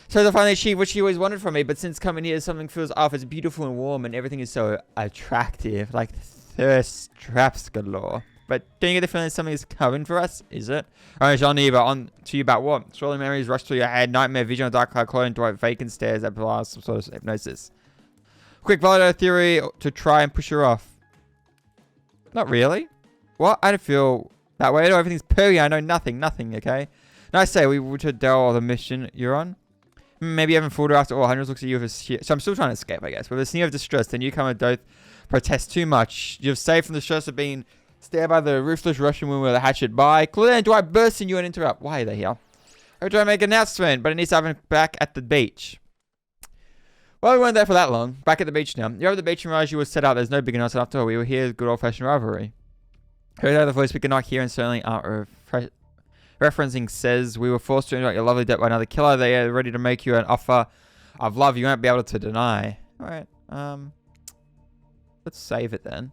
So to finally achieve what she always wanted from me, but since coming here, something feels off. It's beautiful and warm, and everything is so attractive, like thirst traps galore. But don't you get the feeling something is coming for us? Is it? Alright, Jean-Eva, on to you about what? Swirling memories rush through your head, nightmare vision of dark cloud clothing, Dwight vacant stares that blast some sort of hypnosis. Quick validate theory to try and push her off. Not really. What? I don't feel that way at all. Everything's perfect. I know nothing, okay? Now I say we would tell the mission you're on. Maybe you haven't fooled her after all. Huntress looks at you with a sneer. So I'm still trying to escape, I guess. With a sneer of distress, then you come and don't protest too much. You've saved from the stress of being stabbed by the ruthless Russian woman with a hatchet. By Claudine, do I burst in you and interrupt? Why are they here? Or do I make an announcement? But it needs to happen back at the beach. Well, we weren't there for that long. Back at the beach now. You're over the beach and realize you were set out. There's no big enough after all. We were here, good old-fashioned rivalry. Heard out the voice we could not hear and certainly aren't referencing says we were forced to interrupt your lovely death by another killer. They are ready to make you an offer of love you won't be able to deny. Alright, let's save it then.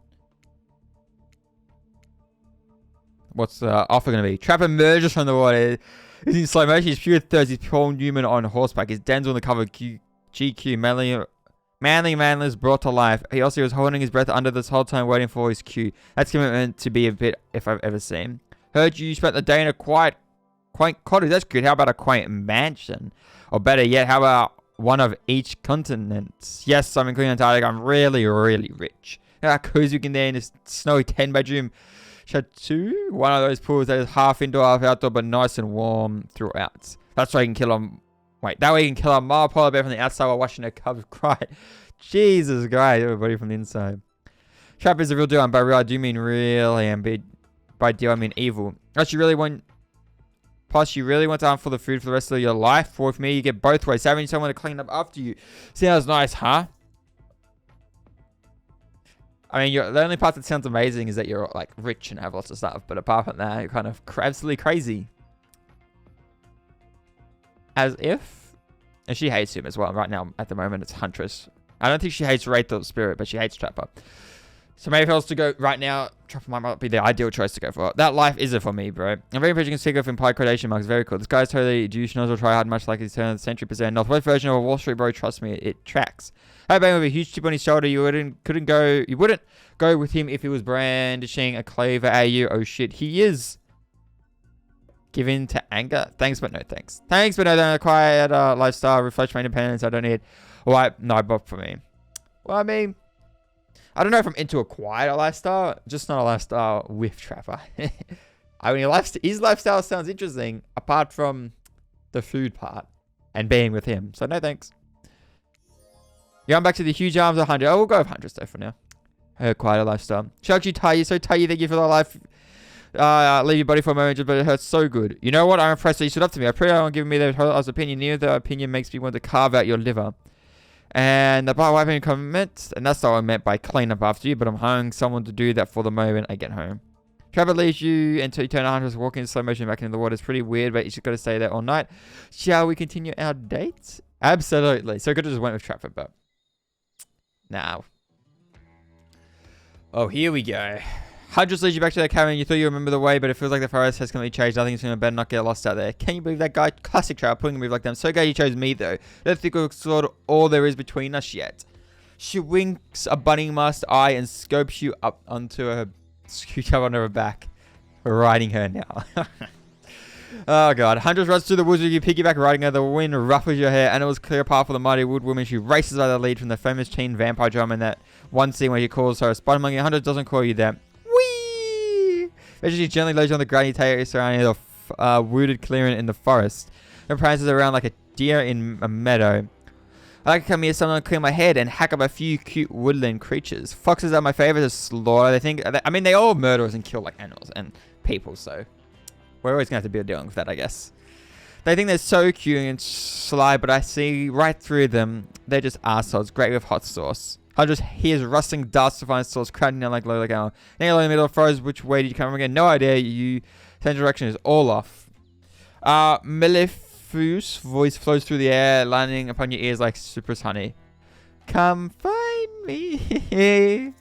What's the offer going to be? Trap emerges from the water. He's in slow motion. He's pure thirst. He's Paul Newman on horseback. His Denzel on the cover of GQ. Manly is brought to life. He also was holding his breath under this whole time waiting for his cue. That's commitment to be a bit if I've ever seen. Heard you spent the day in a quaint cottage. That's good. How about a quaint mansion? Or better yet, how about one of each continent? Yes, I'm including Antarctica. I'm really, really rich. How cozy we can there in this snowy 10-bedroom chateau. One of those pools that is half indoor, half outdoor, but nice and warm throughout. That's why you can kill them. Wait, that way you can kill a mile polar bear from the outside while watching her cubs cry. Jesus Christ, everybody from the inside. Trap is the real deal, and by real I do mean really, and by deal I mean evil. Plus, you really want to hunt for the food for the rest of your life. Or with me, you get both ways. Having someone to clean up after you. Sounds nice, huh? I mean, the only part that sounds amazing is that you're like rich and have lots of stuff. But apart from that, you're kind of absolutely crazy. As if. And she hates him as well. Right now, at the moment, it's Huntress. I don't think she hates Wraith or Spirit, but she hates Trapper. So maybe if I was to go right now, Trapper might not be the ideal choice to go for. That life isn't for me, bro. I'm very impressed you can speak of implied gradation marks. Very cool. This guy's totally douche. Knows will try hard, much like his turn of the century percent. Northwest version of a Wall Street, bro. Trust me, it tracks. Hey, bang with a huge chip on his shoulder. You wouldn't go with him if he was brandishing a claver at you. Oh shit, he is. Give in to anger. Thanks, but no thanks. Thanks, but no. Don't acquire lifestyle. Reflect my independence. I don't need. Well, no, but for me. Well, I mean. I don't know if I'm into a quiet lifestyle, just not a lifestyle with Trapper. I mean, his lifestyle sounds interesting, apart from the food part and being with him. So no thanks. You're going back to the huge arms of 100. Oh, we'll go with Huntress though for now. Her quieter lifestyle. Shucks, you tie you so tight. Thank you for the life. Leave your body for a moment, but it hurts so good. You know what? I'm impressed that you stood up to me. I pray on giving me the honest opinion. Near the opinion makes me want to carve out your liver. And the bar wiping comment, and that's what I meant by clean up after you, but I'm hiring someone to do that for the moment I get home. Trapper leaves you until you turn 100, walking in slow motion back into the water. It's pretty weird, but you just got to stay there all night. Shall we continue our date? Absolutely. So I could have just went with Trapper, but now. Oh, here we go. Huntress leads you back to the cabin. You thought you remember the way, but it feels like the forest has completely changed. Nothing's going to better not get lost out there. Can you believe that guy? Classic Trapper, putting a move like that. I'm so glad you chose me, though. I don't think we've explored all there is between us yet. She winks a bunny-masked eye and scopes you up onto her, scooch up onto her back. We're riding her now. Oh, God. Huntress runs through the woods with you, piggyback riding her. The wind ruffles your hair, and it was clear path for the mighty wood woman. She races by the lead from the famous teen vampire drama in that one scene where he calls her a spider monkey. Huntress doesn't call you that. As she gently lays you on the ground, you take your surroundings. wooded clearing in the forest and prances around like a deer in a meadow. I like to come here sometimes clear my head and hack up a few cute woodland creatures. Foxes are my favorite to slaughter. They all murderers and kill like animals and people, so we're always going to have to be dealing with that, I guess. They think they're so cute and sly, but I see right through them. They're just assholes, great with hot sauce. Huntress hears rustling dust to find sauce crowding down like low like hour. Now in the middle of froze. Which way did you come from again? No idea. You central direction is all off. Malefic's voice flows through the air, landing upon your ears like citrus honey. Come find me.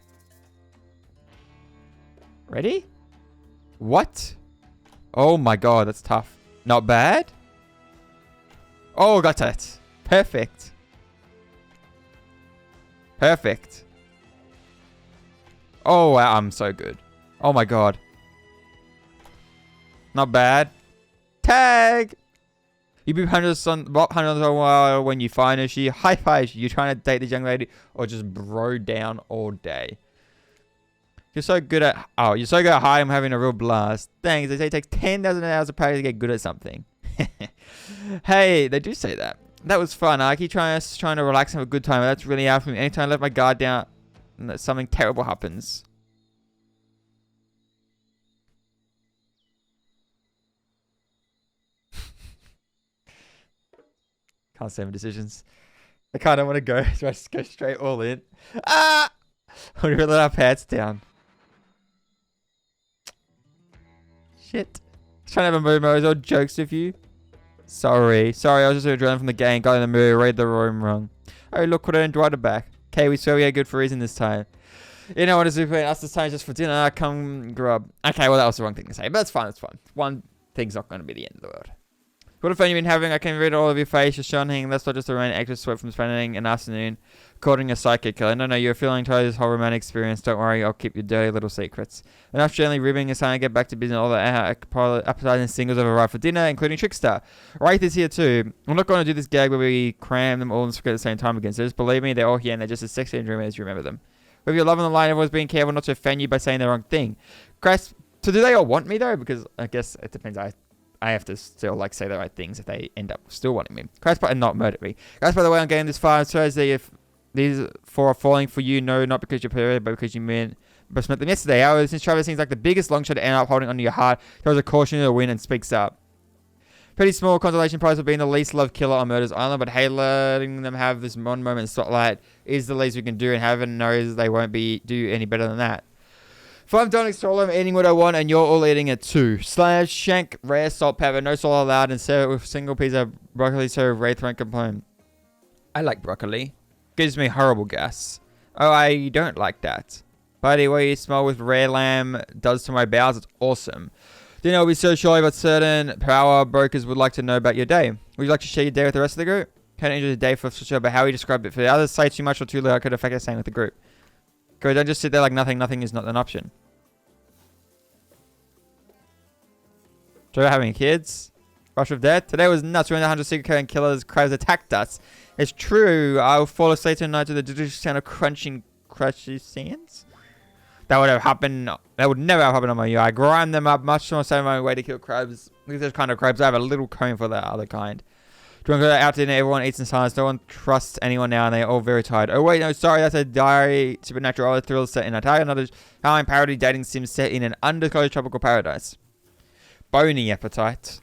Ready? What? Oh my god, that's tough. Not bad. Oh, got it. Perfect. Perfect. Oh, wow, I'm so good. Oh my god. Not bad. Tag! You be Huntress on a while when you find her. She high fives you. You trying to date this young lady or just bro down all day? You're so good at high. I'm having a real blast. Thanks. They say it takes 10,000 hours of practice to get good at something. Hey, they do say that. That was fun. I keep trying to relax and have a good time. That's really hard for me. Anytime I let my guard down, something terrible happens. Can't say my decisions. I kind of want to go, so I just go straight all in. Ah! I want to let our pants down. Shit. I was trying to have a mood. I was all jokes with you. Sorry, I was just adrenaline from the game. Got in the mood, read the room wrong. Oh, look what I invited back. Okay, we swear we had good for a reason this time. You know what is super? Us this time just for dinner. Come grub. Okay, well that was the wrong thing to say, but that's fine. That's fine. One thing's not going to be the end of the world. What fun you've been having? I can read all of your face. You're shining. That's not just a rain extra sweat from spending an afternoon courting a psychic killer. No, you're feeling tired of this whole romantic experience. Don't worry, I'll keep your dirty little secrets. Enough gently ribbing is time to get back to business. All the appetizing singles have arrived for dinner, including Trickster. Wraith is here too. I'm not going to do this gag where we cram them all in the script at the same time again. So just believe me, they're all here and they're just as sexy and dreamy as you remember them. With your love on the line, everyone's being careful not to offend you by saying the wrong thing. Christ, so do they all want me though? Because I guess it depends. I have to still like say the right things if they end up still wanting me. Christ, and not murder me. Guys, by the way, I'm getting this far. So if these four are falling for you, no, not because you're perfect, but because you met them yesterday. However, since Travis seems like the biggest long shot to end up holding onto your heart, throws a caution to the wind and speaks up. Pretty small consolation prize for being the least loved killer on Murder's Island, but hey, letting them have this one moment in spotlight is the least we can do, and heaven knows they won't do any better than that. If I'm done exploring, I'm eating what I want, and you're all eating it too. Slash, shank, rare, salt, pepper, no salt allowed, and serve it with a single piece of broccoli so Wraith won't complain. I like broccoli. Gives me horrible gas. Oh, I don't like that. Buddy, what you smell with rare lamb does to my bowels, it's awesome. Dinner will be so shy, but certain power brokers would like to know about your day. Would you like to share your day with the rest of the group? Can't enjoy the day for sure, but how you describe it for the others, say too much or too little, I could affect the same with the group. Go, don't just sit there like nothing is not an option. Joe having kids? Rush of death? Today was nuts. We went 100 secret code and killers, crabs attacked us. It's true. I'll fall asleep tonight to the delicious sound of crunching sounds. That would have happened. That would never have happened on my UI. I grind them up much more same way to kill crabs. Look at this kind of crabs. I have a little comb for that other kind. Do you want to go out to dinner? Everyone eats in silence. No one trusts anyone now, and they're all very tired. Oh, wait, no, sorry. That's a diary supernatural other thrills set in a tag. Another Halloween parody dating sim set in an undisclosed tropical paradise. Bony appetite.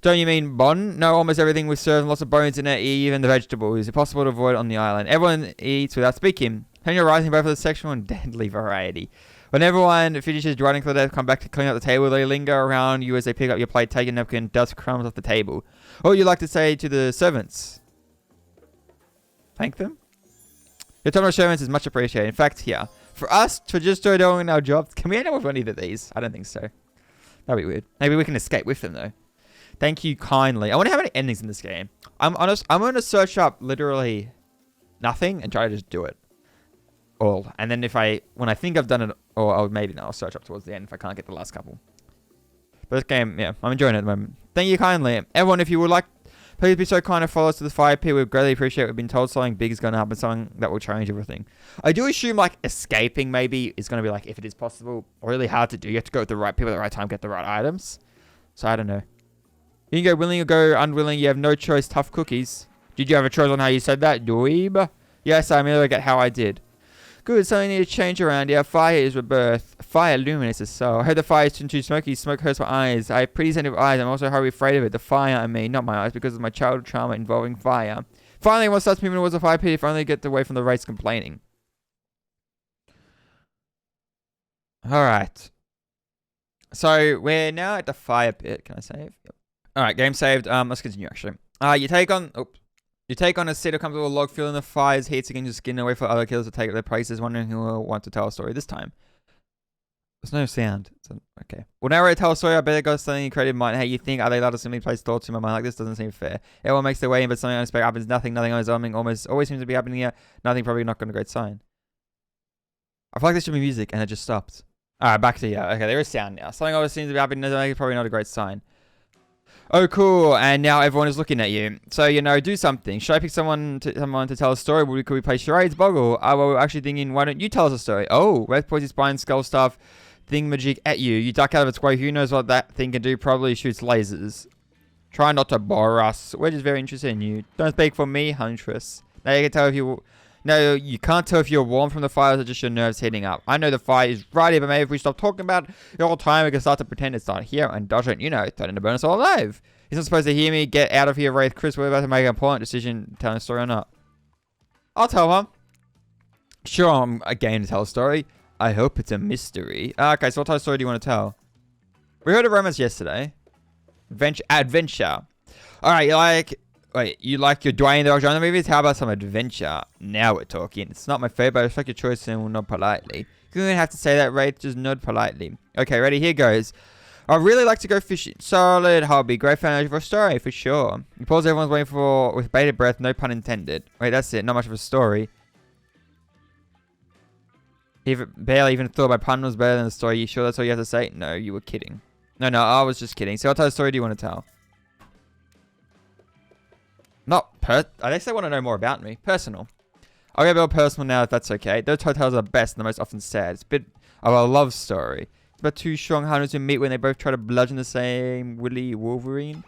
Don't you mean bon? No, almost everything was served lots of bones in it, even the vegetables. It's impossible to avoid on the island. Everyone eats without speaking. Turn your rising both for the sexual and deadly variety. When everyone finishes running for death, come back to clean up the table. They linger around you as they pick up your plate, take a napkin, dust crumbs off the table. What would you like to say to the servants? Thank them? Your time of servants is much appreciated. In fact, here, for us to just do doing our jobs, can we end up with any of these? I don't think so. That'd be weird. Maybe we can escape with them, though. Thank you kindly. I wonder how many endings in this game. I'm honest. I'm going to search up literally nothing and try to just do it all. And then when I think I've done it, or maybe not, I'll search up towards the end if I can't get the last couple. But this game, yeah, I'm enjoying it at the moment. Thank you kindly. Everyone, if you would like, please be so kind and follow us to the fire pit. We greatly appreciate it. We've been told something big is going to happen, something that will change everything. I do assume like escaping maybe is going to be like, if it is possible, really hard to do. You have to go with the right people at the right time, get the right items. So I don't know. You can go willing or go unwilling. You have no choice. Tough cookies. Did you have a choice on how you said that, dweeb? Yes, I merely get how I did. Good, something need to change around. Yeah, fire is rebirth. Fire illuminates the soul. I heard the fire is too smoky. Smoke hurts my eyes. I have pretty sensitive eyes. I'm also horribly afraid of it. The fire, I mean, not my eyes, because of my childhood trauma involving fire. Finally, once starts moving towards the fire pit, if only get away from the race complaining. Alright. So, we're now at the fire pit. Can I save? Yep. Alright, game saved. Let's continue, actually. You take on... Oops. You take on a seat or comfortable log, feeling the fire's heat against your skin, away for other killers to take their places, wondering who will want to tell a story this time. There's no sound. So, okay. Well, now we're to tell a story. I better go something in creative mind. Hey, you think, are they allowed to simply place thoughts in my mind? Like, this doesn't seem fair. Everyone makes their way in, but something unexpected happens. Nothing on its own. Almost always seems to be happening here. Nothing, probably not going to great sign. I feel like this should be music, and it just stopped. Alright, back to here. Okay, there is sound now. Something always seems to be happening. Nothing, probably not a great sign. Oh, cool. And now everyone is looking at you. So, you know, do something. Should I pick someone to tell a story? Could we play charades, Boggle? Well, we're actually thinking, why don't you tell us a story? Oh, Red points his spine, skull stuff, thingamajig at you. You duck out of its way. Who knows what that thing can do? Probably shoots lasers. Try not to bore us. We're just very interested in you. Don't speak for me, Huntress. Now you can tell if you... No, you can't tell if you're warm from the fire or just your nerves heating up. I know the fire is right here, but maybe if we stop talking about it all the time, we can start to pretend it's not here and dodge it, you know, threaten to burn us all alive. He's not supposed to hear me. Get out of here, Wraith. Chris, we're about to make an important decision, telling a story or not. I'll tell one. Sure, I'm a game to tell a story. I hope it's a mystery. Okay, so what type of story do you want to tell? We heard of romance yesterday. Adventure. Alright, you like your Dwayne The Rock Johnson movies? How about some adventure? Now we're talking. It's not my favorite, but I respect your choice and will nod politely. You don't have to say that, Wraith. Just nod politely. Okay, ready? Here goes. I really like to go fishing. Solid hobby. Great foundation for a story, for sure. You pause, everyone's waiting for with bated breath, no pun intended. Wait, that's it. Not much of a story. Barely even thought my pun was better than the story. You sure that's all you have to say? No, you were kidding. No, I was just kidding. So what type of story do you want to tell? I guess they want to know more about me. Personal. I'll get a bit personal now if that's okay. Those hotels are best and the most often sad. It's a bit of a love story. It's about two strong hunters who meet when they both try to bludgeon the same Willy Wolverine.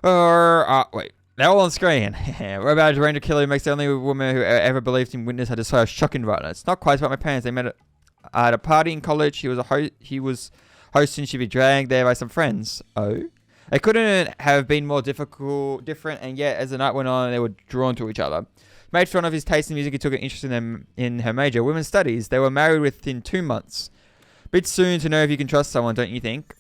Wait. They're all on screen. We're about a ranger killer who makes the only woman who ever believed in witness had to a shocking violence. Not quite about my parents. They met at a party in college. He was hosting. She'd be dragged there by some friends. Oh? They couldn't have been more different, and yet as the night went on, they were drawn to each other. Made fun of his taste in music, he took an interest in them in her major, women's studies. They were married within 2 months. Bit soon to know if you can trust someone, don't you think?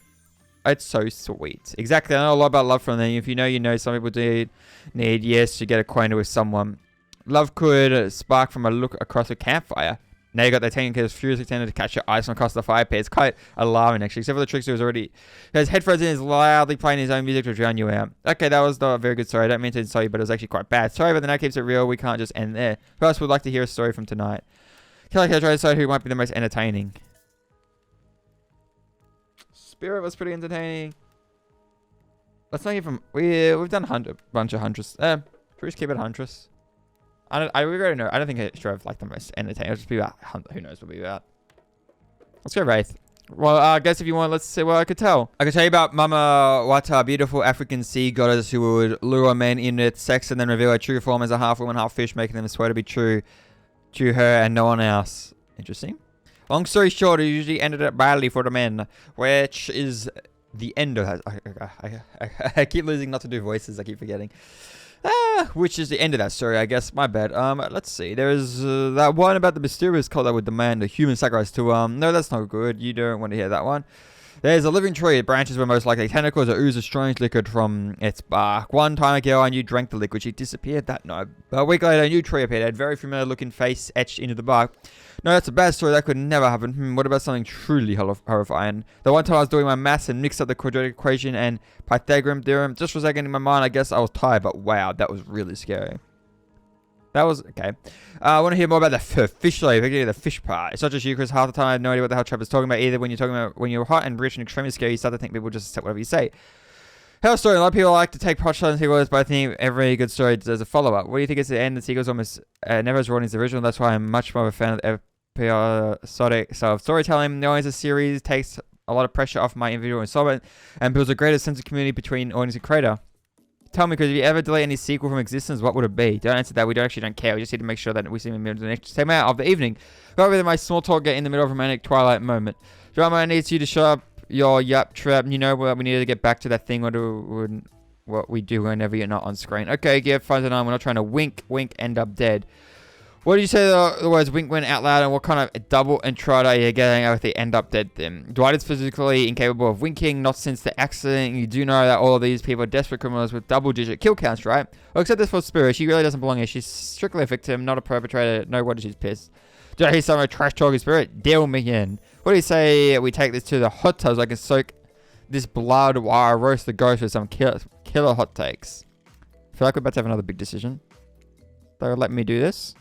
It's so sweet. Exactly, I know a lot about love from them. If you know, you know. Some people do need years to get acquainted with someone. Love could spark from a look across a campfire. Now you got the tank because furiously tended to catch your eyes from across the fire pit. It's quite alarming, actually. Except for the trickster who's already... His headphones in, is loudly playing his own music to drown you out. Okay, that was not a very good story. I don't mean to insult you, but it was actually quite bad. Sorry, but the night keeps it real. We can't just end there. Who else would like to hear a story from tonight? Killer Killer try to decide who might be the most entertaining. Spirit was pretty entertaining. Let's not hear from... We've done a bunch of Huntress. Should we just keep it Huntress? I already know. I don't think it should have like the most entertaining. It'll just be about who knows what it'll be about. Let's go Wraith. Well, I guess if you want, let's see what I could tell. I could tell you about Mama Wata, a beautiful African sea goddess who would lure men in with sex and then reveal her true form as a half woman, half fish, making them swear to be true to her and no one else. Interesting. Long story short, it usually ended up badly for the men, which is the end of that. I keep losing not to do voices. I keep forgetting. Which is the end of that story, I guess. My bad. Let's see. There's that one about the mysterious cult that would demand a human sacrifice to, no, that's not good. You don't want to hear that one. There's a living tree. Its branches were most likely tentacles that ooze a strange liquid from its bark. One time a girl I knew drank the liquid. She disappeared that night. A week later, a new tree appeared. It had a very familiar looking face etched into the bark. No, that's a bad story. That could never happen. What about something truly horrifying? The one time I was doing my maths and mixed up the quadratic equation and Pythagorean theorem. Just for a second in my mind, I guess I was tired, but wow, that was really scary. That was, okay. I want to hear more about the fish life, particularly the fish part. It's not just you, because half the time I have no idea what the hell Trevor's talking about either. When you're hot and rich and extremely scary, you start to think people just accept whatever you say. Hell story. A lot of people like to take pot shots and sequels, but I think every good story deserves a follow-up. What do you think is the end? The sequel's almost never as raw as the original. That's why I'm much more of a fan of the episodic style of storytelling. Knowing as a series takes a lot of pressure off my individual installment and builds a greater sense of community between audience and creator. Tell me, because if you ever delete any sequel from existence, what would it be? Don't answer that. We don't care. We just need to make sure that we see them in the next segment of the evening. Go over my small talk get in the middle of a romantic twilight moment. Drama needs you to shut up your yup trap. You know what? We need to get back to that thing what we do whenever you're not on screen. Okay, give 5 to 9. We're not trying to wink, end up dead. What did you say the words wink went out loud, and what kind of double intro are you getting with the end up dead thing? Dwight is physically incapable of winking, not since the accident. You do know that all of these people are desperate criminals with double-digit kill counts, right? Well, except this for Spirit. She really doesn't belong here. She's strictly a victim, not a perpetrator. No wonder she's pissed. Did I hear some trash talking Spirit? Deal me in. What do you say we take this to the hot tubs? I can soak this blood while I roast the ghost with some killer hot takes. I feel like we're about to have another big decision. They'll let me do this.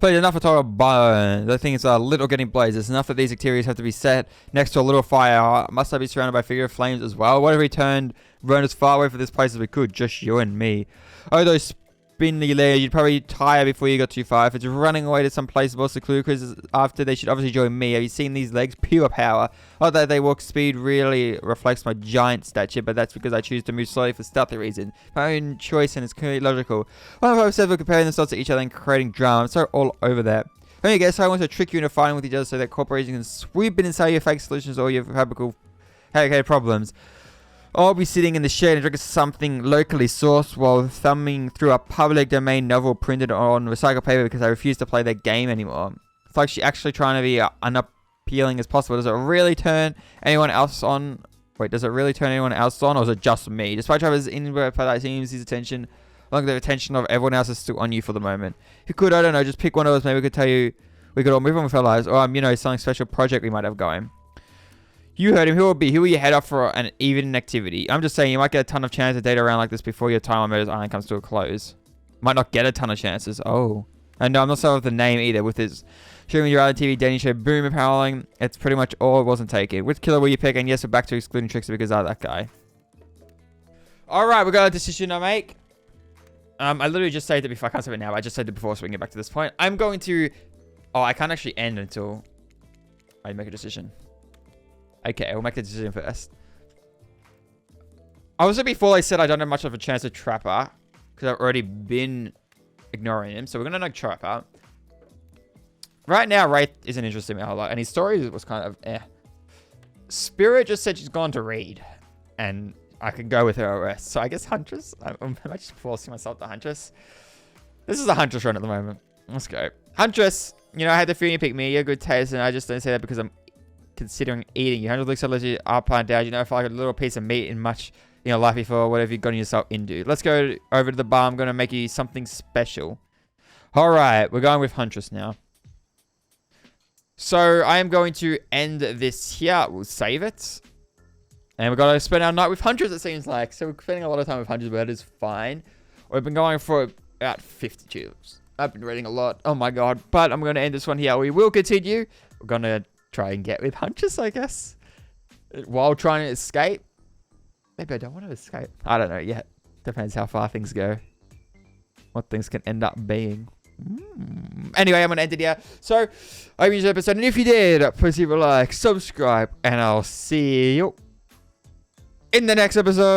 Please, enough of talking about burn. The thing is lit or getting blazed. It's enough that these activities have to be set next to a little fire. Must I be surrounded by figure of flames as well? What if we turned Rome as far away from this place as we could? Just you and me. Oh, those spindly legs. You'd probably tire before you got too far. If it's running away to some place, what's the clue? Because after they should obviously join me. Have you seen these legs? Pure power. Oh, that they walk speed really reflects my giant stature, but that's because I choose to move slowly for stealthy reasons. My own choice, and it's completely logical. One of several comparing themselves to each other and creating drama. I'm so all over that. I guess I want to trick you into fighting with each other so that corporations can swoop in and sell your fake solutions or your fabrical problems. I'll be sitting in the shade and drinking something locally sourced while thumbing through a public domain novel printed on recycled paper because I refuse to play that game anymore. It's like she's actually trying to be unappealing as possible. Does it really turn anyone else on? Wait, does it really turn anyone else on, or is it just me? Despite Trevor's inward that seems his attention, along the attention of everyone else is still on you for the moment. If you could, I don't know, just pick one of us. Maybe we could tell you we could all move on with our lives, or something special project we might have going. You heard him. Who will you head off for an evening activity? I'm just saying you might get a ton of chances to date around like this before your time on Murderous Island comes to a close. Might not get a ton of chances. Oh. And no, I'm not sorry with the name either. With his streaming reality TV dating show Boom Empowering, it's pretty much all it wasn't taken. Which killer will you pick? And yes, we're back to excluding Trickster because I'm that guy. Alright, we got a decision to make. I literally just saved it before. I can't save it now, but I just saved it before so we can get back to this point. I'm going to... Oh, I can't actually end until I make a decision. Okay, we'll make the decision first. Obviously, before I said I don't have much of a chance to trap her, because I've already been ignoring him. So we're going to trap her. Right now, Wraith isn't interested in me a whole lot, and his story was kind of eh. Spirit just said she's gone to read, and I can go with her arrest. So I guess Huntress. I'm just forcing myself to Huntress. This is a Huntress run at the moment. Let's go. Huntress, I had the feeling you picked me. You're a good taste, and I just don't say that because I'm considering eating you. 100 looks so legit up and down. I feel like a little piece of meat in much life before whatever you've gotten yourself into. Let's go over to the bar. I'm going to make you something special. Alright, we're going with Huntress now. So I am going to end this here. We'll save it. And we're going to spend our night with Huntress, it seems like. So we're spending a lot of time with Huntress, but that is fine. We've been going for about 50 tubes. I've been reading a lot. Oh my god. But I'm going to end this one here. We will continue. We're going to try and get with Huntress, I guess. While trying to escape. Maybe I don't want to escape. I don't know yet. Depends how far things go. What things can end up being. Anyway, I'm going to end it here. So, I hope you enjoyed the episode. And if you did, please leave a like, subscribe, and I'll see you in the next episode.